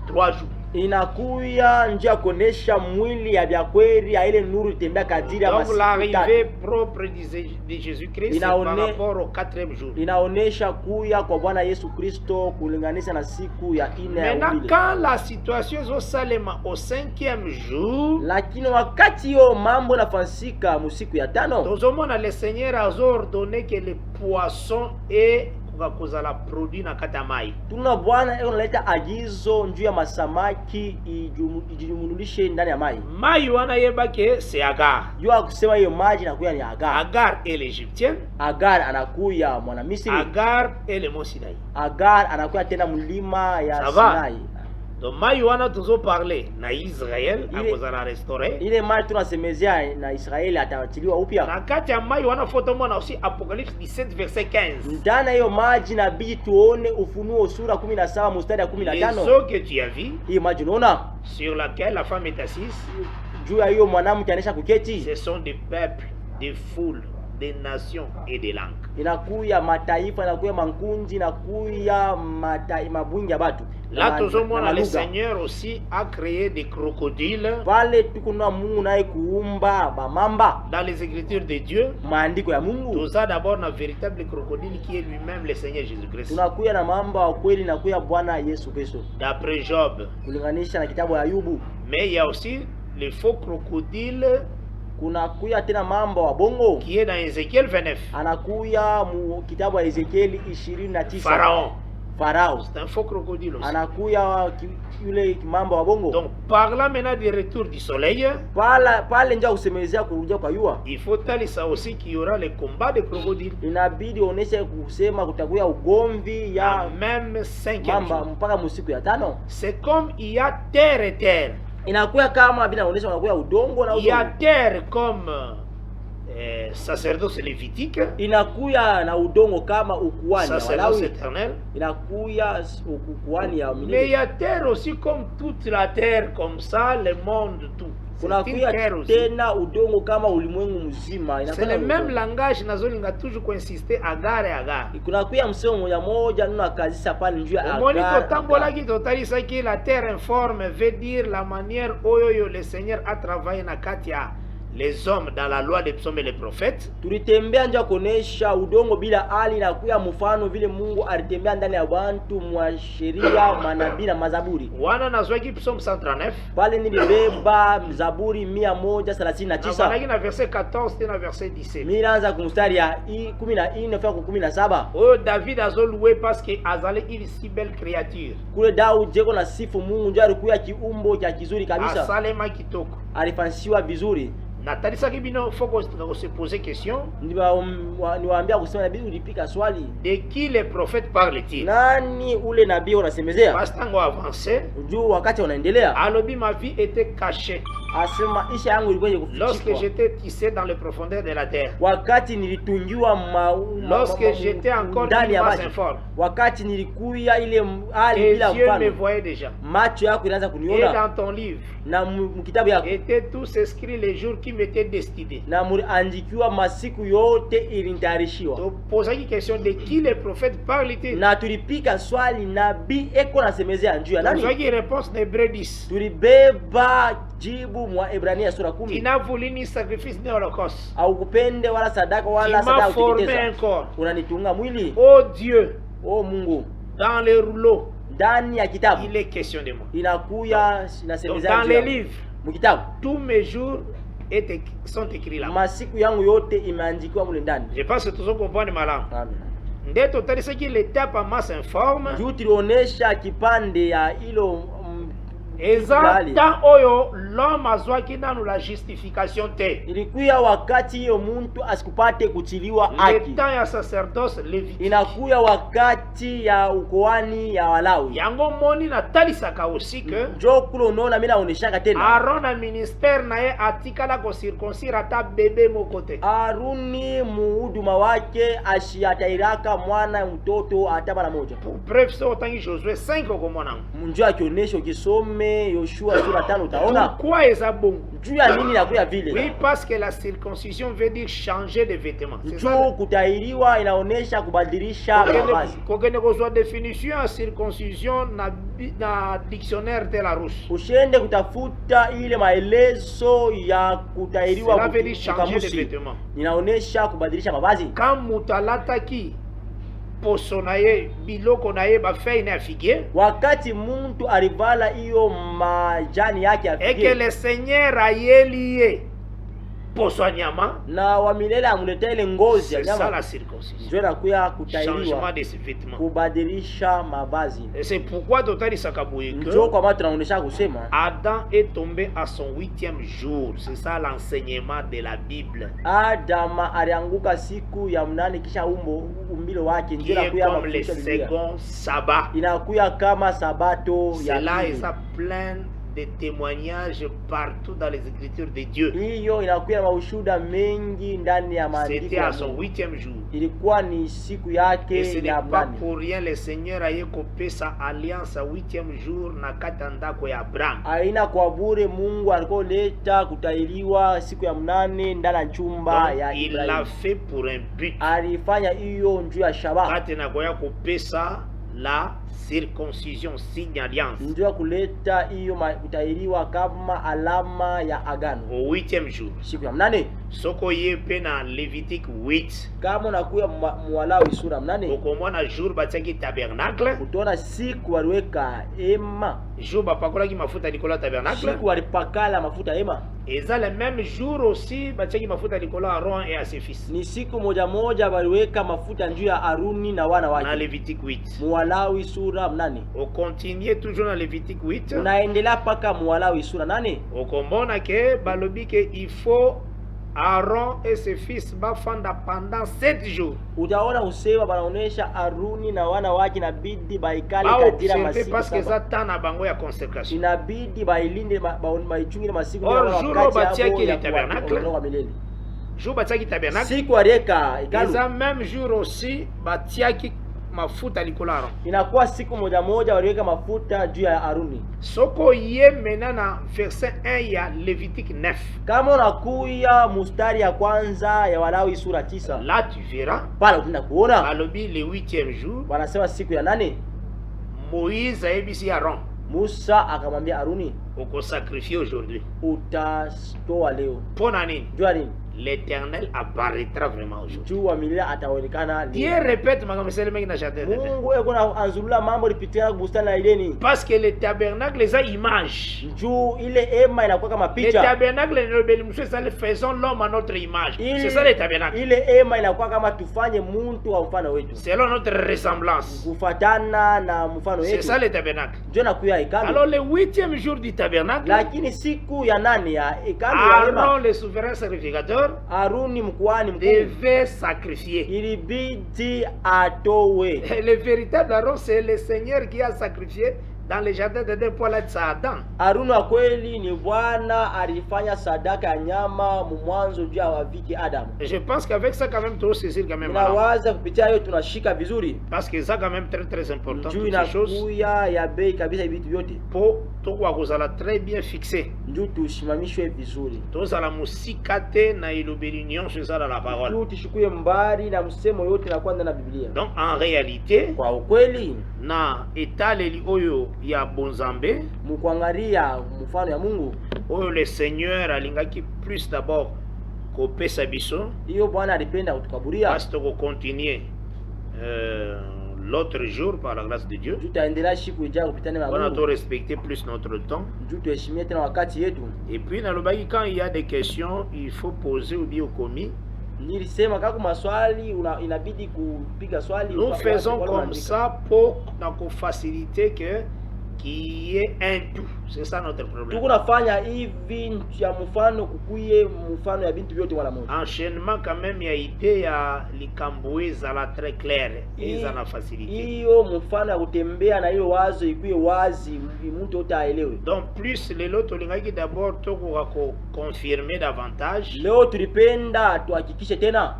3 jours. Inakuya njia kuonesha mwili ya vya kweli ya ile nuru tembea kadiri ya masiku. Donc l'arrivée propre de Jésus-Christ par rapport au 4e jour. Inaonesha kuya kwa Bwana Yesu Kristo kulinganisha na siku ya 4 ya Maintenant quand la situation zo salema au 5e jour, lakini wakati yo mambo nafanyika musiku ya 5, tozomona le Seigneur a ordonné que les poissons et kozala produit na kata mai. Tuna Bwana analeta agizo njuu ya masamaki ijumunulishe ndani ya mai. Mai wana yebake c'est Agar. Yua kusema hiyo maji nakuya ni Agar. Agar est l'Égyptienne. Agar anakuya mwana Misri. Agar est le mont Sinaï. Agar anakuya tena mlima ya Sinai. Donc mai wana tuzo parler na Israël akozala restauré. Ile mai tunasemezea na Israeli atawachiliwa upya. Na kati ya mai wana foto mwana aussi Apocalypse 17 verset 15. Ndana hiyo maji nabii tuone Ufunuo sura 17 mstari ya 15. Les eaux que tu as vu, hii maji unaona sur laquelle la femme est assise, juu ya hiyo mwanamke anesha kuketi, ce sont des peuples, des foules, des nations et des langues. Inakuya mataifa, inakuya mankunji, inakuya mabwingi ya batu. Là tozomona le Seigneur aussi a créé des crocodiles. Pale tukuna Mungu naye kuumba bamamba. Dans les écritures de Dieu, maandiko ya Mungu, tuza d'abord na véritable crocodile qui est lui-même le Seigneur Jésus-Christ. Tunakuya na mamba wa kweli na kuya Bwana Yesu Kristo. D'après Job, kulinganisha na kitabu ya Ayubu. Mais il y a aussi les faux crocodiles. Kunakuya tena mamba wa bongo qui est dans Ézéchiel 29. Anakuya mu kitabu ya Ezekieli 29. Pharaon. C'est un faux crocodile aussi. Anakuya yule mamba wa bongo. Donc parlant maintenant du retour du soleil, pale nja kusemezea kurudia kwa jua. Il faut talisa aussi qu'il y aura les combats de crocodiles. Inabidi onesha kusema kutakuya ugomvi ya même 5e mamba mpaka musiku ya 5. C'est comme il y a terre et terre. Inakuya kama bila onesha unakuya udongo na udongo. Il y a terre comme sacerdoce lévitique. Inakuya na udongo kama ukuhani ya Walawi. Éternel. Inakuya ukuhani ya milele. Mais il y a terre aussi comme toute la terre, comme ça le monde tout. Kunakuya tena udongo kama ulimwengu mzima. C'est le même langage nazolinga toujours kuinsister Agar et Agar. Kunakuya msemo moja moja nuna kazisa pale njuu ya Agar. Monito tambola ki totalisa ki la terre informe veut dire la manière oyo le Seigneur a travaillé na katia les hommes dans la loi des psaumes et les prophètes. Tulitembea nje kuonesha udongo bila ali na kuya mfano vile Mungu alitembea ndani ya watu mwa sheria, manabii na mazaburi. Wana nazwaki psaume 139. Pale nilibeba Zaburi 139. Wana na verset 14 na verset 17. Milanza kumstari ya 14 kwa 17. Oh David a loué parce que azale une si belle créature. Kule Daudi jeko na sifu Mungu ndio alikuwa kiumbo cha kizuri kabisa. Asalema kitoko. Alifansiwa vizuri. Natalisa kibino faut se poser question. Niwaambia kusema nabii ulipika swali. De qui le prophète parle-t-il? Nani ule nabii unasemezea? Bastango avancer. Juu wakati unaendelea. Alobi ma vie était cachée asema isha yangu ilikuwa Lorsque kufichikwa j'étais tissé dans les profondeurs de la terre, wakati nilitungiwa lorsque j'étais encore ndani une ya masse maji, informe, wakati nilikuya ile hali tes bila yeux me mfano, voyaient déjà. macho yako inaanza Et kuniona, dans ton livre na mkitabu yako étaient tous inscrits les jours qui m'étaient destinés. na muliandikiwa masiku yote ilinitayarishiwa. Tu posais une question de qui les prophètes parlent-ils? Na tulipika swali nabii eko nasemezea njuu ya Tu as nani? une réponse d'Hébreux 10. Tulibeba jibu mwa Ebrania sura Tu 10. n'as voulu ni sacrifice ni holocauste. Au kupende wala sadaka Tu wala m'as sadaka formé un kuteketeza. corps. Unanitunga mwili. Oh Dieu, O Mungu, dans les rouleaux, ndani ya kitabu il est question de moi. inakuya Donc, inasemezea dans njuu les ya livres, mkitabu. tous mes jours sont écrits là. Masiku yangu yote imeandikiwa mule ndani. Je pense que tous comprendre malin. Amen. Nde totali ce qui l'étape en masse informe. Juu tulionesha kipande ya ilo Eza temps oyo l'homme azwaki nanu la justification te. ilikuya wakati hiyo muntu asikupate kuchiliwa Le haki. temps ya sacerdoce lévitique. Inakuya wakati ya ukoani ya Walawi. Yango moni na talisaka aussi que Njo kule unaona mimi naoneshaka tena. Aaron na ministère na ye atikala ko circoncire ata bébé moko te. Aruni muhuduma wake ashiatairaka mwana mtoto hata mara moja. Pour preuve so otangi Josué 5 okomona. Munjo akionyesha ukisome Yoshua sura 5 utaona. Pourquoi eza bongo? Juu ya nini inakuya Oui, vile? parce que la circoncision veut dire changer de vêtements. C'est ça. Juu kutairiwa inaonesha kubadilisha mavazi. Kokende kozwa définition ya circoncision na dictionnaire de la Rousse. Ushende kutafuta ile maelezo ya kutairiwa Cela veut dire changer de kukamusi. vêtements. Inaonesha kubadilisha mavazi. Quand mutalataki poso na ye biloko na ye bafei na figue, Wakati muntu alivala hiyo majani yake et que afike le Seigneur ayeli ye poso ya nyama, na wa milele amuletea ile ngozi ya c'est ça nyama, la circoncision. ndio inakuya Changement kutairiwa de ses vêtements. kubadilisha mavazi. Et c'est pourquoi totalisaka boye Ndio que kwa maana tunaonesha kusema Adam est tombé à son 8e jour. C'est ça l'enseignement de la Bible. Adama alianguka siku ya mnane kisha umbilo wake, Qui ndio est inakuya comme le mafundisho ya Biblia. second sabbat. Inakuya kama sabato ya Cela pili. est ça plein de témoignages partout dans les Écritures de Dieu. Hiyo inakuya maushuda mengi ndani ya maandiko C'était ya à son Mungu. 8e jour. Ilikuwa ni siku Et yake ce ya n'est pas mnane. pour rien le Seigneur a coupé sa alliance à 8e jour na katandako ya Abraham. Aina kwa bure Mungu alikoleta kutairiwa siku ya mnane ndani ya chumba Donc, ya il l'a Ibrahimu. fait pour un but. Alifanya hiyo njuu ya shabaha, Kati na koya couper ça la circoncision signe alliance njuu ya kuleta hiyo kutairiwa kama alama ya agano au 8e jour. siku ya mnane. Soko ye pe na Lévitique 8. Kama unakuya Mwalawi sura mnane Okomona jour batiaki tabernacle. utaona siku waliweka ema, Jour bapakolaki mafuta likolo ya tabernacle. siku walipakala mafuta ema. Eza le même jour aussi batiaki mafuta likolo ya Aaron et à ses fils. Ni siku moja moja waliweka mafuta njuu ya Aruni na wana Na wake. Lévitique 8. Mwalawi sura mnane On continue toujours dans Lévitique 8. unaendelea paka Mwalawi sura 8. Okomona ke balobi ke il faut Aaron et ses fils bafanda pendant 7 jours. Utaona usewa banaonesha Aruni na wana wake inabidi baikale Ba kadira observer masiku parce que saba. ça tana bango ya consécration. Inabidi bailinde baichungile masiku Or, ya jour wakati batiaki yabo le tabernacle. ya kuondoka milele. Jour batiaki tabernacle. Siku aliweka hekalu Eza même jour aussi batiaki mafuta likolo ya Aaron. inakuwa siku moja moja waliweka mafuta juu ya Aruni. Soko ye maintenant na verset 1 ya Lévitique 9. Kama unakuya mustari ya kwanza ya Walawi sura 9 Là tu verras pale utaenda kuona balobi le 8e jour wanasema siku ya 8 Moïse ayebisi Aaron Musa akamwambia Aruni, okosakrifie aujourd'hui. utatoa leo. Pona nini? Jua nini? L'Éternel apparaîtra vraiment aujourd'hui. Juu wa milele ataonekana Dieu leo. répète makambo sele mengi na jardin d'Éden. Mungu eko na anzulula mambo lipitia bustani la Edeni. Parce que le tabernacle eza image. Juu ile ema inakuwa kama Le picha. tabernacle le faisons l'homme à notre image. C'est ça le tabernacle. Ile ema inakuwa kama tufanye muntu wa mfano wetu. Selon notre ressemblance. Kufatana na mfano C'est wetu. ça le tabernacle. Ndio nakuya hekalu. Alors le 8e jour du tabernacle, Lakini siku ya 8 ya hekalu ya ema, Aaron le souverain sacrificateur Aruni mkuhani mkuu devait sacrifier. ilibidi atowe. Le véritable Aaron, c'est le Seigneur qui a sacrifié dans le jardin d'Eden pour l'aide à Adam. Haruni wa kweli ni Bwana alifanya sadaka ya nyama mwanzo juu ya waviki Adam. Je pense qu'avec ça quand même tu saisir quand même. Nawaza kupitia hiyo tunashika vizuri. Parce que ça quand même très important. Juu inakuya ya bei kabisa vitu vyote. Po tukwa kuzala très bien fixé. Juu tusimamishwe vizuri. Tozala musikate na ilobeli nyonso ezala la parole. Juu tushukuye mbali na msemo yote na kwenda na Biblia. Donc en réalité, kwa ukweli na etaleli oyo ya bonzambe mkuangalia mfano ya Mungu oyo le Seigneur alingaki plus d'abord kopesa biso, hiyo Bwana alipenda kutukaburia parce que continuer l'autre jour par la grâce de Dieu. Tutaendelea siku ijayo kupitana na Mungu. On doit respecter plus notre temps. Tuheshimie tena wakati yetu. Et puis na lobaki quand il y a des questions, il faut poser ou bien au commis. Nilisema kama maswali inabidi kupiga swali. Nous faisons comme ça pour faciliter que qu'il y ait un tout. C'est ça notre problème. Tukunafanya hivi ya mfano kukuye mfano ya bintu vyote wala moja. Enchaînement quand même ya idée ya likamboe zala très clair et ça na facilité. Hiyo mfano ya kutembea na hiyo wazo ikuye wazi mtu yote aelewe. Donc plus lelo tolingaki d'abord toko confirmer davantage. Leo tulipenda tuhakikishe tena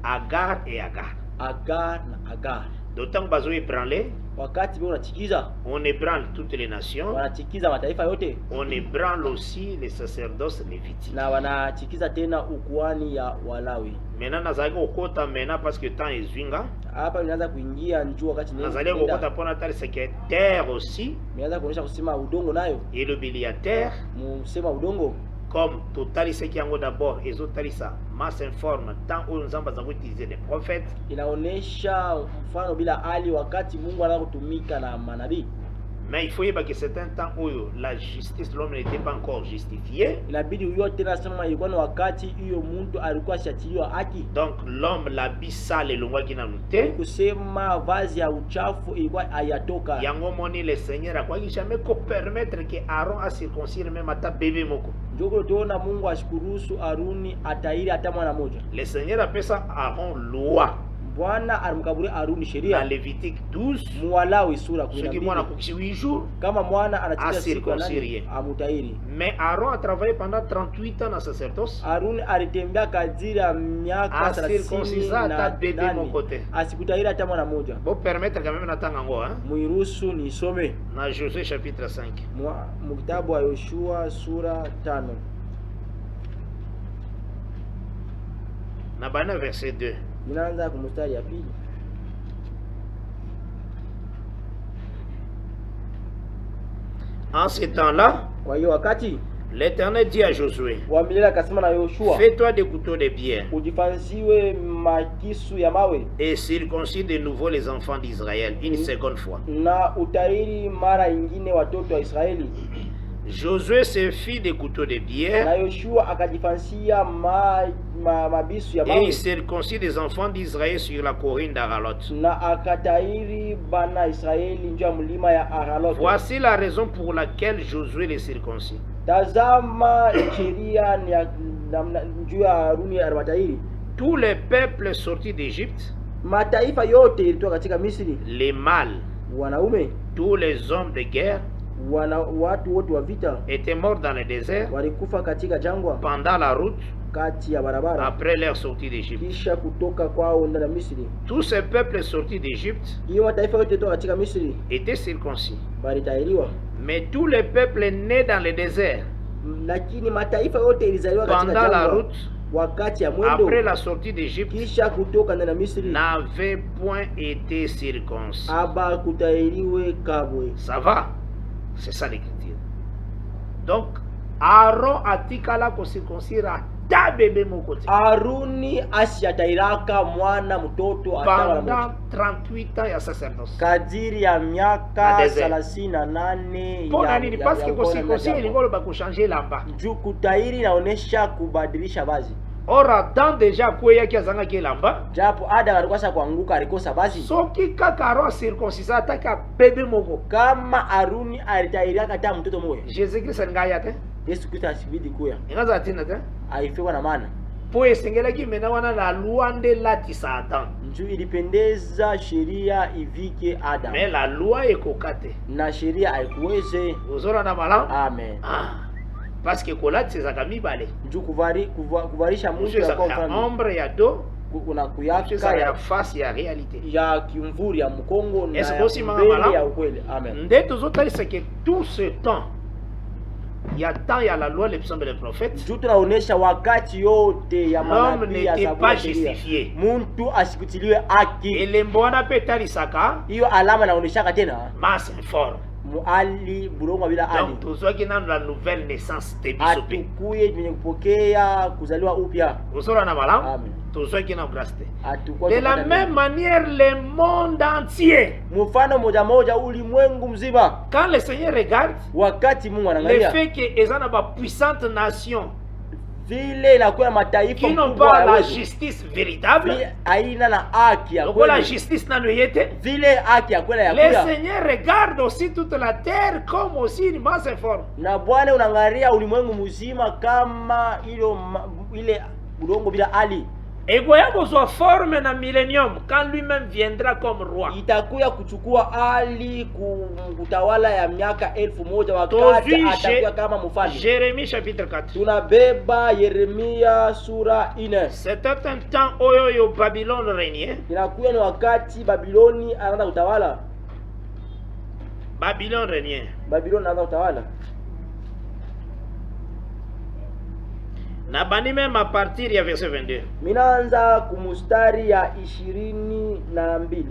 Agar et Agar. Agar na Agar. D'autant que bazo ébranlé, wakati bwana chikiza, on ébranle toutes les nations, wanachikiza mataifa yote, on ébranle aussi les sacerdoces lévitiques, na wanachikiza tena ukuani ya Walawi. Maintenant nazali okota maintenant parce que temps ezwinga, hapa inaanza kuingia njoo wakati nazali okota pona tali secrétaire aussi, inaanza kuonyesha kusema udongo nayo, et le biliataire, musema udongo comme totali ce qui yango d'abord ezotali ça masse informe tant où nous avons utilisé des prophètes, inaonesha mfano bila ali wakati Mungu anakutumika na manabii. Mais il faut y que c'est un temps où la justice de l'homme n'était pas encore justifiée. Inabidi huyo tena sema ilikuwa ni wakati hiyo mtu alikuwa shachiliwa haki. Donc l'homme l'habit sale longwa kinanute. Kusema vazi ya uchafu ilikuwa ayatoka. Yango moni le Seigneur akwa jamais ko permettre que Aaron a circoncire même ata bébé moko. Njoko tuona Mungu ashikuruhusu Aruni atairi hata mwana moja. Le Seigneur appelle ça Aaron loi. Bwana alimkaburi Aruni sheria. Dans Lévitique 12, Mwalawi sura 12. Ce qui mwana kukishi 8 jours, kama mwana anachika siku nani amutairi. Mais Aaron a travaillé pendant 38 ans dans sacerdoce. Aruni alitembea kadiri ya miaka 30 na bébé mon côté. Asikutairi hata mwana moja. Bon permettre quand même natanga ngo hein. Muiruhusu nisome na Josué chapitre 5. Mkitabu wa Yoshua sura 5. Na bana verset 2. Ninaanza kumstari ya pili. En ce temps-là, kwa hiyo wakati l'Éternel dit à Josué, fais-toi des couteaux de pierre ujifanziwe makisu ya mawe et circoncis de nouveau les enfants d'Israël une seconde fois. Na utairi mara ingine watoto wa Israeli. Josué se fit des couteaux de pierre na Yoshua akajifansia mabisu ya mawe. Et il circoncis des enfants d'Israël sur la colline d'Aralot. Na akatairi bana Israeli njia mlima ya Aralot. Voici la raison pour laquelle Josué les circoncis. Tazama sheria ni njia Aruni arwatairi. Tous les peuples sortis d'Égypte, mataifa yote ilitoka katika Misri, les mâles, wanaume, tous les hommes de guerre, watu wote wa vita étaient morts dans le désert walikufa katika jangwa pendant la route kati ya barabara après leur sortie d'Égypte. Kisha kutoka kwao ndani ya Misri. Tous ces peuples sortis d'Égypte, hiyo mataifa yote kutoka katika Misri, étaient circoncis. Walitairiwa. Mais tous les peuples nés dans le désert, lakini mataifa yote ilizaliwa katika jangwa pendant la route wakati ya mwendo après la sortie d'Égypte, kisha kutoka ndani ya Misri, n'avaient point été circoncis. Aba kutairiwe kabwe. Ça va? C'est ça l'écriture. Donc Aaron atikala ko circoncire ta bébé mon côté. Aruni asiatairaka mwana mtoto pendant 38 ans ya sacerdoce. Kadiri ya miaka 38 ya nini? Parce que circoncire ilingolo ba kuchanger lamba. Juu kutairi naonesha kubadilisha vazi. Or Adam deja kweya kiazanga kilamba. Japo Adam alikosa kuanguka alikosa basi. Soki kaka Aaron circoncise ataka bébé moko. Kama Aruni alitairiaka hata mtoto moja. Jésus Christ ngaya te. Yesu Kristo asibidi kuya. Ingaza tina te. Haifewa na maana. po esengelaki mena wana la loi nde latisa Adam. Njoo ilipendeza sheria ivike Adam. Mais la loi ekoka te. Na sheria haikuweze. Ozora na malamu? Amen. Parce que kolatisa mibale. Njoo kuvarisha mtu ya ombre ya do kuna kuyaka ya face ya réalité. Ya kimvuri ya mkongo na ya ukweli. Amen. Nde tozotalisa que tout ce temps il y a tant ya la loi les psaumes et les prophètes. Njoo tunaonesha wakati yote ya manabii ya Zaburi. Muntu asikutiliwe haki. Elembo wana petalisaka. Hiyo alama naoneshaka tena. Masse informe. Muali bulongo bila ali. Donc tuzwaki na la nouvelle naissance te bisopi. Atukuye mwenye kupokea kuzaliwa upya. Usora na malamu? Amen. Tuzwaki na grâce te. De la même manière le monde entier. Mfano moja ulimwengu mzima. Quand le Seigneur regarde, wakati Mungu anaangalia, le fait que ezana ba puissante nation vile inakuwa mataifa qui n'ont pas la justice véritable, aina na haki ya kweli, la justice nano yete, vile haki ya kweli ya kweli. Le Seigneur regarde aussi toute la terre comme aussi une masse informe. Na Bwana unaangalia ulimwengu mzima kama ile udongo bila hali. Egoyako soit forme na millennium quand lui-même viendra comme roi. Itakuya kuchukua hali kutawala ya miaka 1000 wakati atakuwa kama mfalme. Jérémie chapitre 4. Tunabeba Yeremia sura 4. C'était un temps oyo Babylone régnait. Inakuya ni wakati Babiloni anaanza kutawala. Babylone régnait. Babiloni anaanza kutawala. Na bani même à partir ya verset 22. Minaanza kumustari ya 22.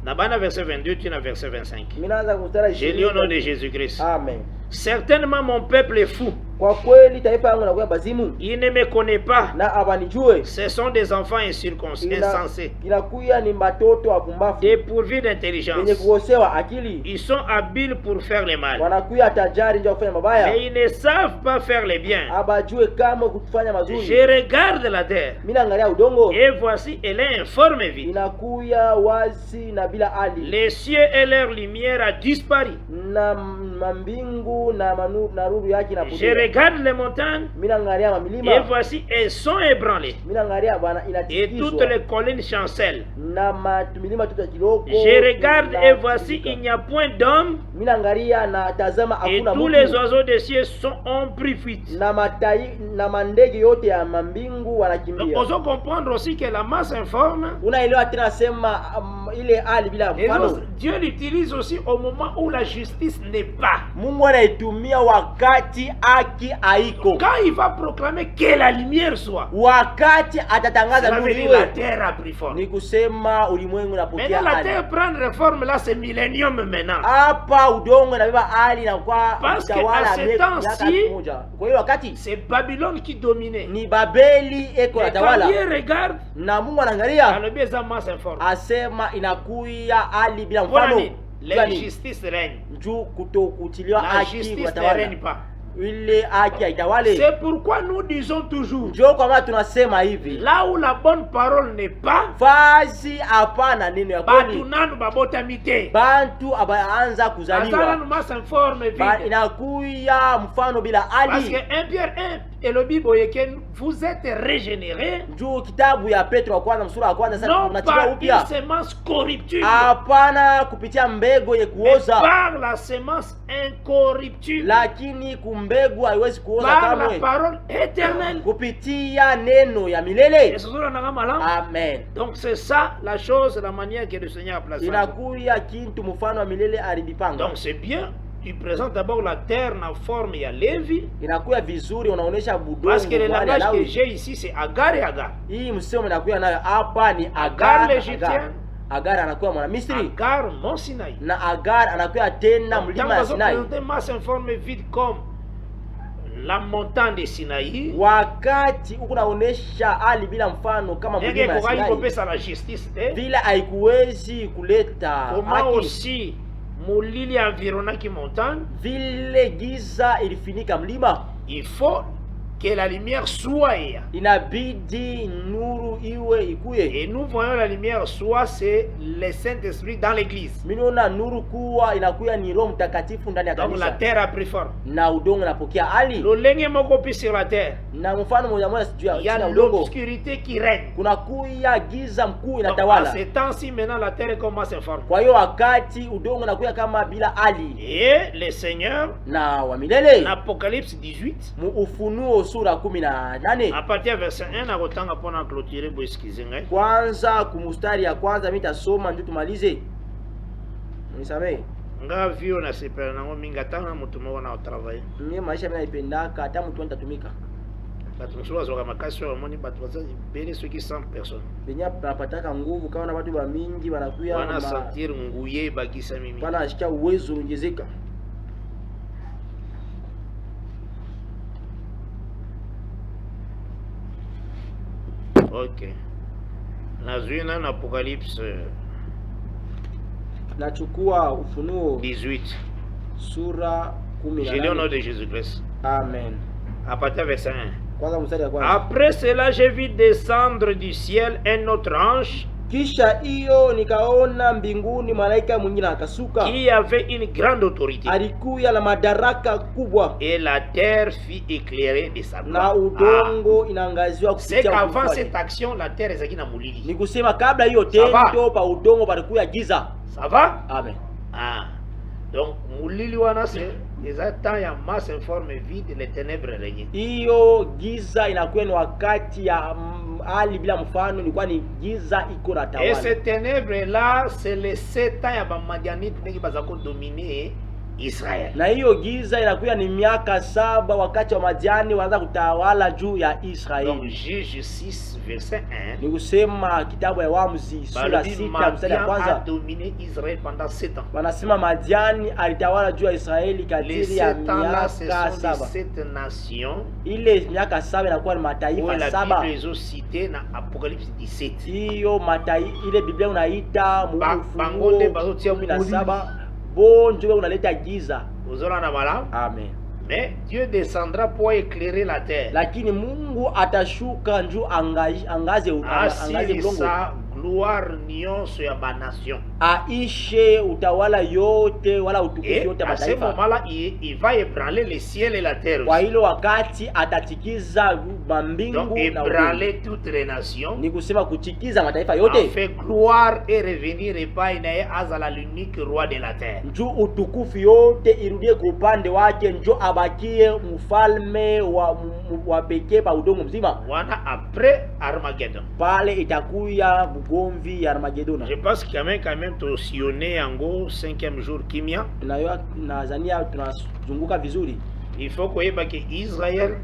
Na bana verset 22 tu na verset 25. Minaanza kumustari. Je lis au nom de Jésus-Christ. Amen. Certainement mon peuple est fou. Kwa kweli taifa yangu nakuwa bazimu. Il ne me connaît pas. Na abanijue. Ce sont des enfants insensés. Inakuya ni batoto wapumbavu. Dépourvus d'intelligence. Wenye kukosewa akili. Ils sont habiles pour faire le mal. Wanakuya tajari ndio kufanya mabaya. Mais ils ne savent pas faire le bien. Abajue kama kufanya mazuri. Je regarde la terre. Mimi naangalia udongo. Et voici elle est informe vide. Inakuya wazi na bila hali. Les cieux et leur lumière a disparu. Na mbingu na nuru yake na je regarde les montagnes. Et voici elles sont ébranlées. Et toutes les collines chancellent. Je regarde et voici il n'y a point d'homme. Et tous les oiseaux des cieux ont pris fuite. Donc on doit comprendre aussi que la masse informe, Dieu l'utilise aussi au moment où la justice n'est pas. Quand il va proclamer que la lumière soit, la terre a pris forme. Maintenant la terre prend réforme là, c'est millénium maintenant. Parce que à ce temps-ci, c'est Babylone qui dominait. Et quand Dieu regarde, la justice règne. La justice ne règne pas. C'est pourquoi nous disons toujours, là où la bonne parole n'est pas, parce que 1 Pierre 1 et le Bible, vous êtes régénérés, non par une semence corruptible, mais par la semence incorruptible, par la parole éternelle. Amen. Donc c'est ça la chose, la manière que le Seigneur a placée. Donc c'est bien. Tu présentes d'abord la terre en forme ya Lévi. Parce que le langage que j'ai ici c'est Agar et Agar. Agar l'Égyptien, Agar Mont Sinaï. Quand on masse informe vide comme la montagne de Sinaï, la justice, comment aussi Moulili environnant qui montagne, il faut que la lumière soit. Inabidi nuru iwe ikuye. Et nous voyons la lumière soit, c'est le Saint-Esprit dans l'église. Minona nuru kuwa inakuya ni Roho Mtakatifu ndani ya Donc kanisa. la terre a pris forme. Na udongo unapokea hali. Lolenge moko pi sur la terre. Na mfano moja moja sijua. Il y a l'obscurité qui règne. Kuna kuya giza mkuu À inatawala. ce temps-ci maintenant la terre commence à former. Kwa hiyo wakati udongo unakuya kama bila hali. Et le Seigneur, Na wa milele. l'Apocalypse 18, Ufunuo sura 18. à partir verset 1 na kotanga pona clôturer bo excusez ngai. Kwanza kumustari ya kwanza mitasoma ndio tumalize. Nisamee. Nga vio na sepela nango minga tanga mutu moko na travailler. Mimi maisha mimi naipendaka hata mtu nitatumika. Bato mosusu bazwaka makasi oyo bamoni bato baza ebele soki 100 personnes. Benya napataka nguvu kama na watu wa mingi wanakuya Wana sentir nguye bakisa mimi. Bana ashikia uwezo ongezeka. Ok. Nazwi na Apocalypse Nachukua Ufunuo 18. sura Je lis au nom 18. de Jésus-Christ. Amen. À partir verset 1. Kwanza mstari ya kwanza. Après cela, j'ai vu descendre du ciel un autre ange Kisha hiyo nikaona mbinguni malaika mwingine akasuka. qui avait une grande autorité. Alikuya na madaraka kubwa. Et la terre fut éclairée de sa Na gloire. udongo inaangaziwa C'est kupitia qu'avant utukufu cette wake. action, la terre ezaki na mulili. Ni kusema kabla hiyo tendo pa udongo palikuya giza. Ça va? Amen. Ah. Donc, mulili wana c'est temps ya masse informe vide, les ténèbres régnaient. Hiyo giza inakuwa ni wakati ya hali bila mfano, ilikuwa ni giza iko na Et tawala. ces ténèbres là, c'est les 7 ans ya bamadianite ndenge bazako dominer Israël. Na hiyo giza inakuwa ni miaka 7 wakati wa Madiani wanaanza kutawala juu ya Donc Israeli. Juge 6 verset 1. Ni kusema kitabu ya Waamuzi sura 6 mstari ya Madian a kwanza. dominé Israël pendant 7 ans. Wanasema Madiani alitawala juu ya Israeli Les kadiri ya 7 ans là, ce miaka sont les 7. 7 nations Ile miaka 7 inakuwa ni où mataifa la 7. Bible est citée dans Apocalypse 17. Hiyo ile Biblia unaita Bango Ufunuo nde bazotia 17. Bon Dieu unaleta giza. Vous aurez la malade. Amen. Mais Dieu descendra pour éclairer la terre. Lakini Mungu atashuka njoo angaze Asili sa gloire nyonso ya ba nation. Aishe utawala yote wala utukufu Et yote à ce mataifa. moment-là, il va ébranler le ciel et la terre Kwa aussi. hilo wakati atatikiza mbingu Donc na ébranler toutes les nations. ni kusema kuchikiza mataifa En yote. fait gloire et revenir epai naye azala l'unique roi de la terre. Njoo utukufu yote irudie kwa upande wake, njoo abakie mfalme wa pekee pa udongo mzima. Wana après Armageddon. Pale itakuya bugomvi ya Armagedona. Je pense quand même to sionner yango 5e jour kimia. Nazania tunazunguka vizuri. Il faut koyeba que Israël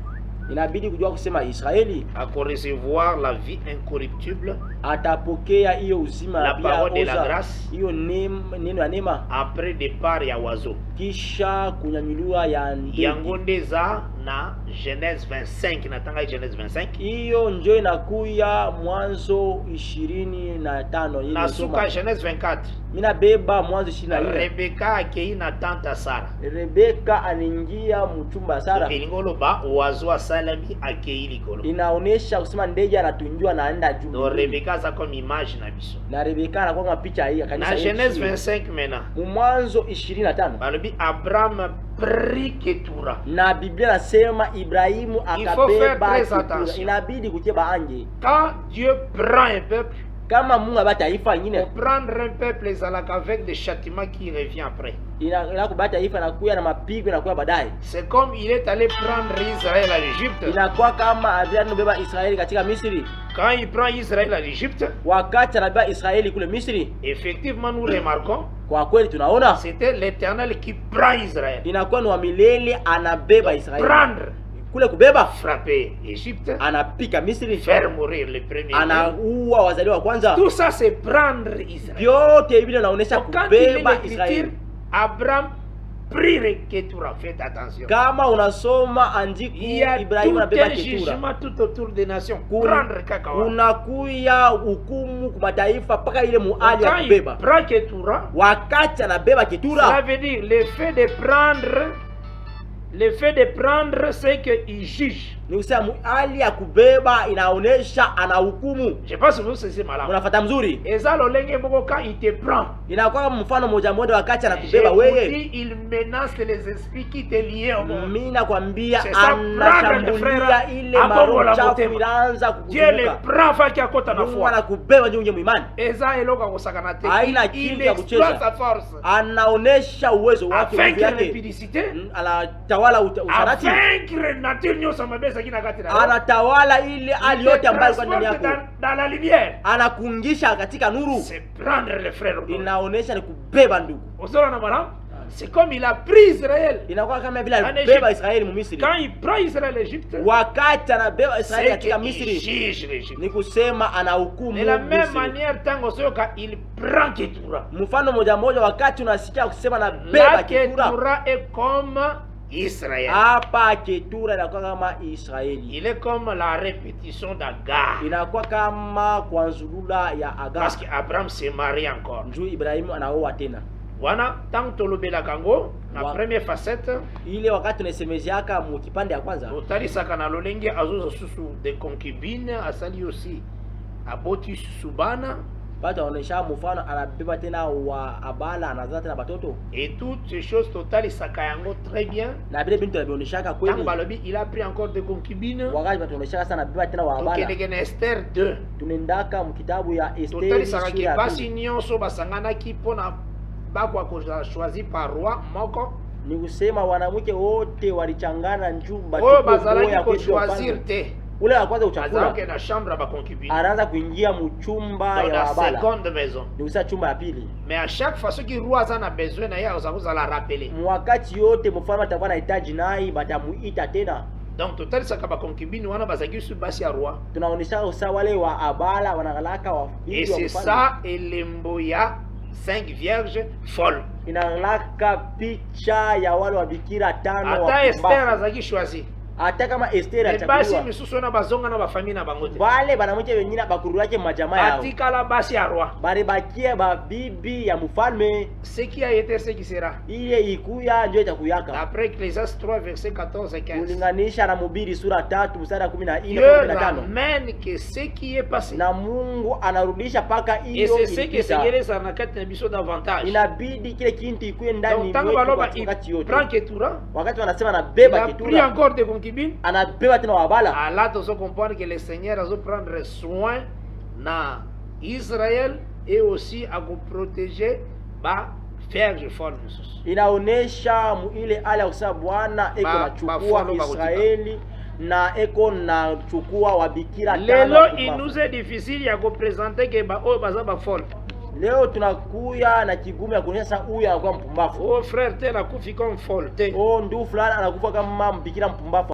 Inabidi kujua kusema Israeli a recevoir la vie incorruptible, atapokea hiyo uzima la bila parole de la kosa, grâce, hiyo neno ya neema, après départ ya oiseau. kisha kunyanyuliwa ya ndege. Yango ndeza na Genèse 25 natanga Genèse 25. Hiyo ndio inakuya Mwanzo 25 ile Na suka soma. Genèse 24. Mina beba Mwanzo 24. Rebeka akei na tante Sara. Rebeka anaingia mchumba Sara. Elingolo ba oiseau asalami akei likolo. Inaonesha kusema ndege anatunjwa na anaenda juu. Donc Rebeka za comme image na biso. Na Rebeka anakuwa kama picha hii kanisa. Na Genèse 25 mena. Mwanzo 25. Balobi Abraham prit Ketura. Na Biblia nasema Ibrahimu akabeba Ketura. Inabidi kuteba anje. Quand Dieu prend un peuple, kama Mungu abata taifa nyingine, prendre un peuple ezalaka avec des châtiments qui revient après. Ina kubata taifa na kuya na mapigo na kuya baadaye. C'est comme il est allé prendre Israël à l'Égypte. Inakuwa kama Abraham beba Israeli katika Misri. Quand il prend Israël à l'Égypte, wakati anabeba Israeli kule Misri, effectivement nous remarquons, kwa kweli tunaona c'était l'Éternel qui prend Israël. Inakuwa ni wa milele anabeba Israeli. Prendre kule kubeba, frapper Égypte, anapika Misri, faire mourir les premiers, anaua wazaliwa wa kwanza. Tout ça c'est prendre Israël. Vyote hivi inaonyesha kubeba Israeli. Abraham prit Ketura, faites attention. Kama unasoma andiko Ibrahimu anabeba Ketura, tout autour des nations. Prendre kakawa. Unakuya hukumu kwa mataifa paka ile muali ya kubeba. Prend Ketura, wakati anabeba Ketura, ça veut dire le fait de prendre c'est que il juge. Ni kusema hali ya kubeba inaonesha ana hukumu. Je pense que vous saisissez malade. Unafuata mzuri. Eza lolenge moko quand il te prend. Inakuwa mfano moja wakati anakubeba wewe. Il menace les esprits qui te lient au monde. Mimi nakwambia anashambulia ile maroho chafu inaanza kukuzuka. Dieu le prend fa qui akota na foi. Anakubeba nje muimani. Eza eloka kusakana te. Haina kitu ya kucheza. Anaonesha uwezo wake yake. Anatawala usharati. Anatawala ile hali yote ambayo kwa ndani yako. Anakuingisha katika nuru. Inaonesha ni kubeba ndugu. C'est comme il a pris Israël. Inakuwa kama vile alibeba Israeli mu Misri. Quand il prend Israël l'Égypte, wakati anabeba Israeli katika Misri, ni kusema anahukumu. De la même manière tango soka il prend Ketura. Mfano moja wakati unasikia kusema anabeba Ketura. Ketura est comme Israël. Hapa Ketura inakuwa kama Israeli. Il est comme la répétition d'Agar. Inakuwa kama kuanzulula ya Agar. Parce qu'Abraham s'est marié encore. Njoo Ibrahimu anaoa tena. Wana tant tolobela kango na première facette ile wakati tunasemeziaka mu kipande ya kwanza otali saka na lolenge azoza susu de concubine asali aussi aboti subana bata onesha mfano anabeba tena wa abala anazaa tena batoto et toutes ces choses totali saka yango très bien na bile bintu anaonyeshaka kweli balobi il a pris encore de concubines wakati bata onesha sana beba tena wa abala donc Esther 2 tunendaka mu kitabu ya Esther totali saka ki basi nyonso basangana ki pona bakwa ko choisi par roi moko ni kusema wanawake wote walichangana njumba ya kuchoisir te ule wa kwanza uchakula na chambre ba concubine anaanza kuingia mchumba ya wabala seconde maison ni kusa chumba ya pili mais à chaque fois qui roi sana besoin na yao za la rappeler wakati yote mfalme atakuwa anahitaji naye batamuita tena donc total saka ba concubine wana bazaki su basi ya roi tunaonesha usawa wale wa abala wanagalaka wa et c'est ça elembo ya 5 vierges folles. Inalaka picha ya wale wa bikira 5 wa Esther azaki choisi. Hata kama Esther achaguliwa. Basi misusu na bazonga na bafamili na bangote. Wale banamke wengine bakuru yake majamaa yao. Atikala basi ya roi. Bari bakia ba bibi ya mfalme. Ce qui a été ce qui sera. Ile ikuya ndio itakuyaka. Après Ecclésiaste 3 verset 14 et 15. Kulinganisha na Mhubiri sura 3 mstari 14 15. Amen que ce qui est passé. Na Mungu anarudisha paka hiyo. Et c'est ce que Seigneur ça na kati na biso davantage. Inabidi kile kintu ikuwe ndani yetu wakati yote. Prend Ketura. Wakati wanasema na beba Ketura. Il a pris encore de anabeba tena wabala. Là tu comprendre que le Seigneur a prendre soin na Israël et aussi à vous protéger ba vierge folle. Inaonesha ile ala ya kusema Bwana eko na chukua Israeli na eko na chukua wabikira tano. Lelo il nous est difficile ya kupresenter que ba o baza ba folle. Leo tunakuya na kigumu ya kuonyesha huyu anakuwa mpumbavu. Oh frère tena kufi comme folle. Oh ndio fulani anakufa kama mbikira mpumbavu.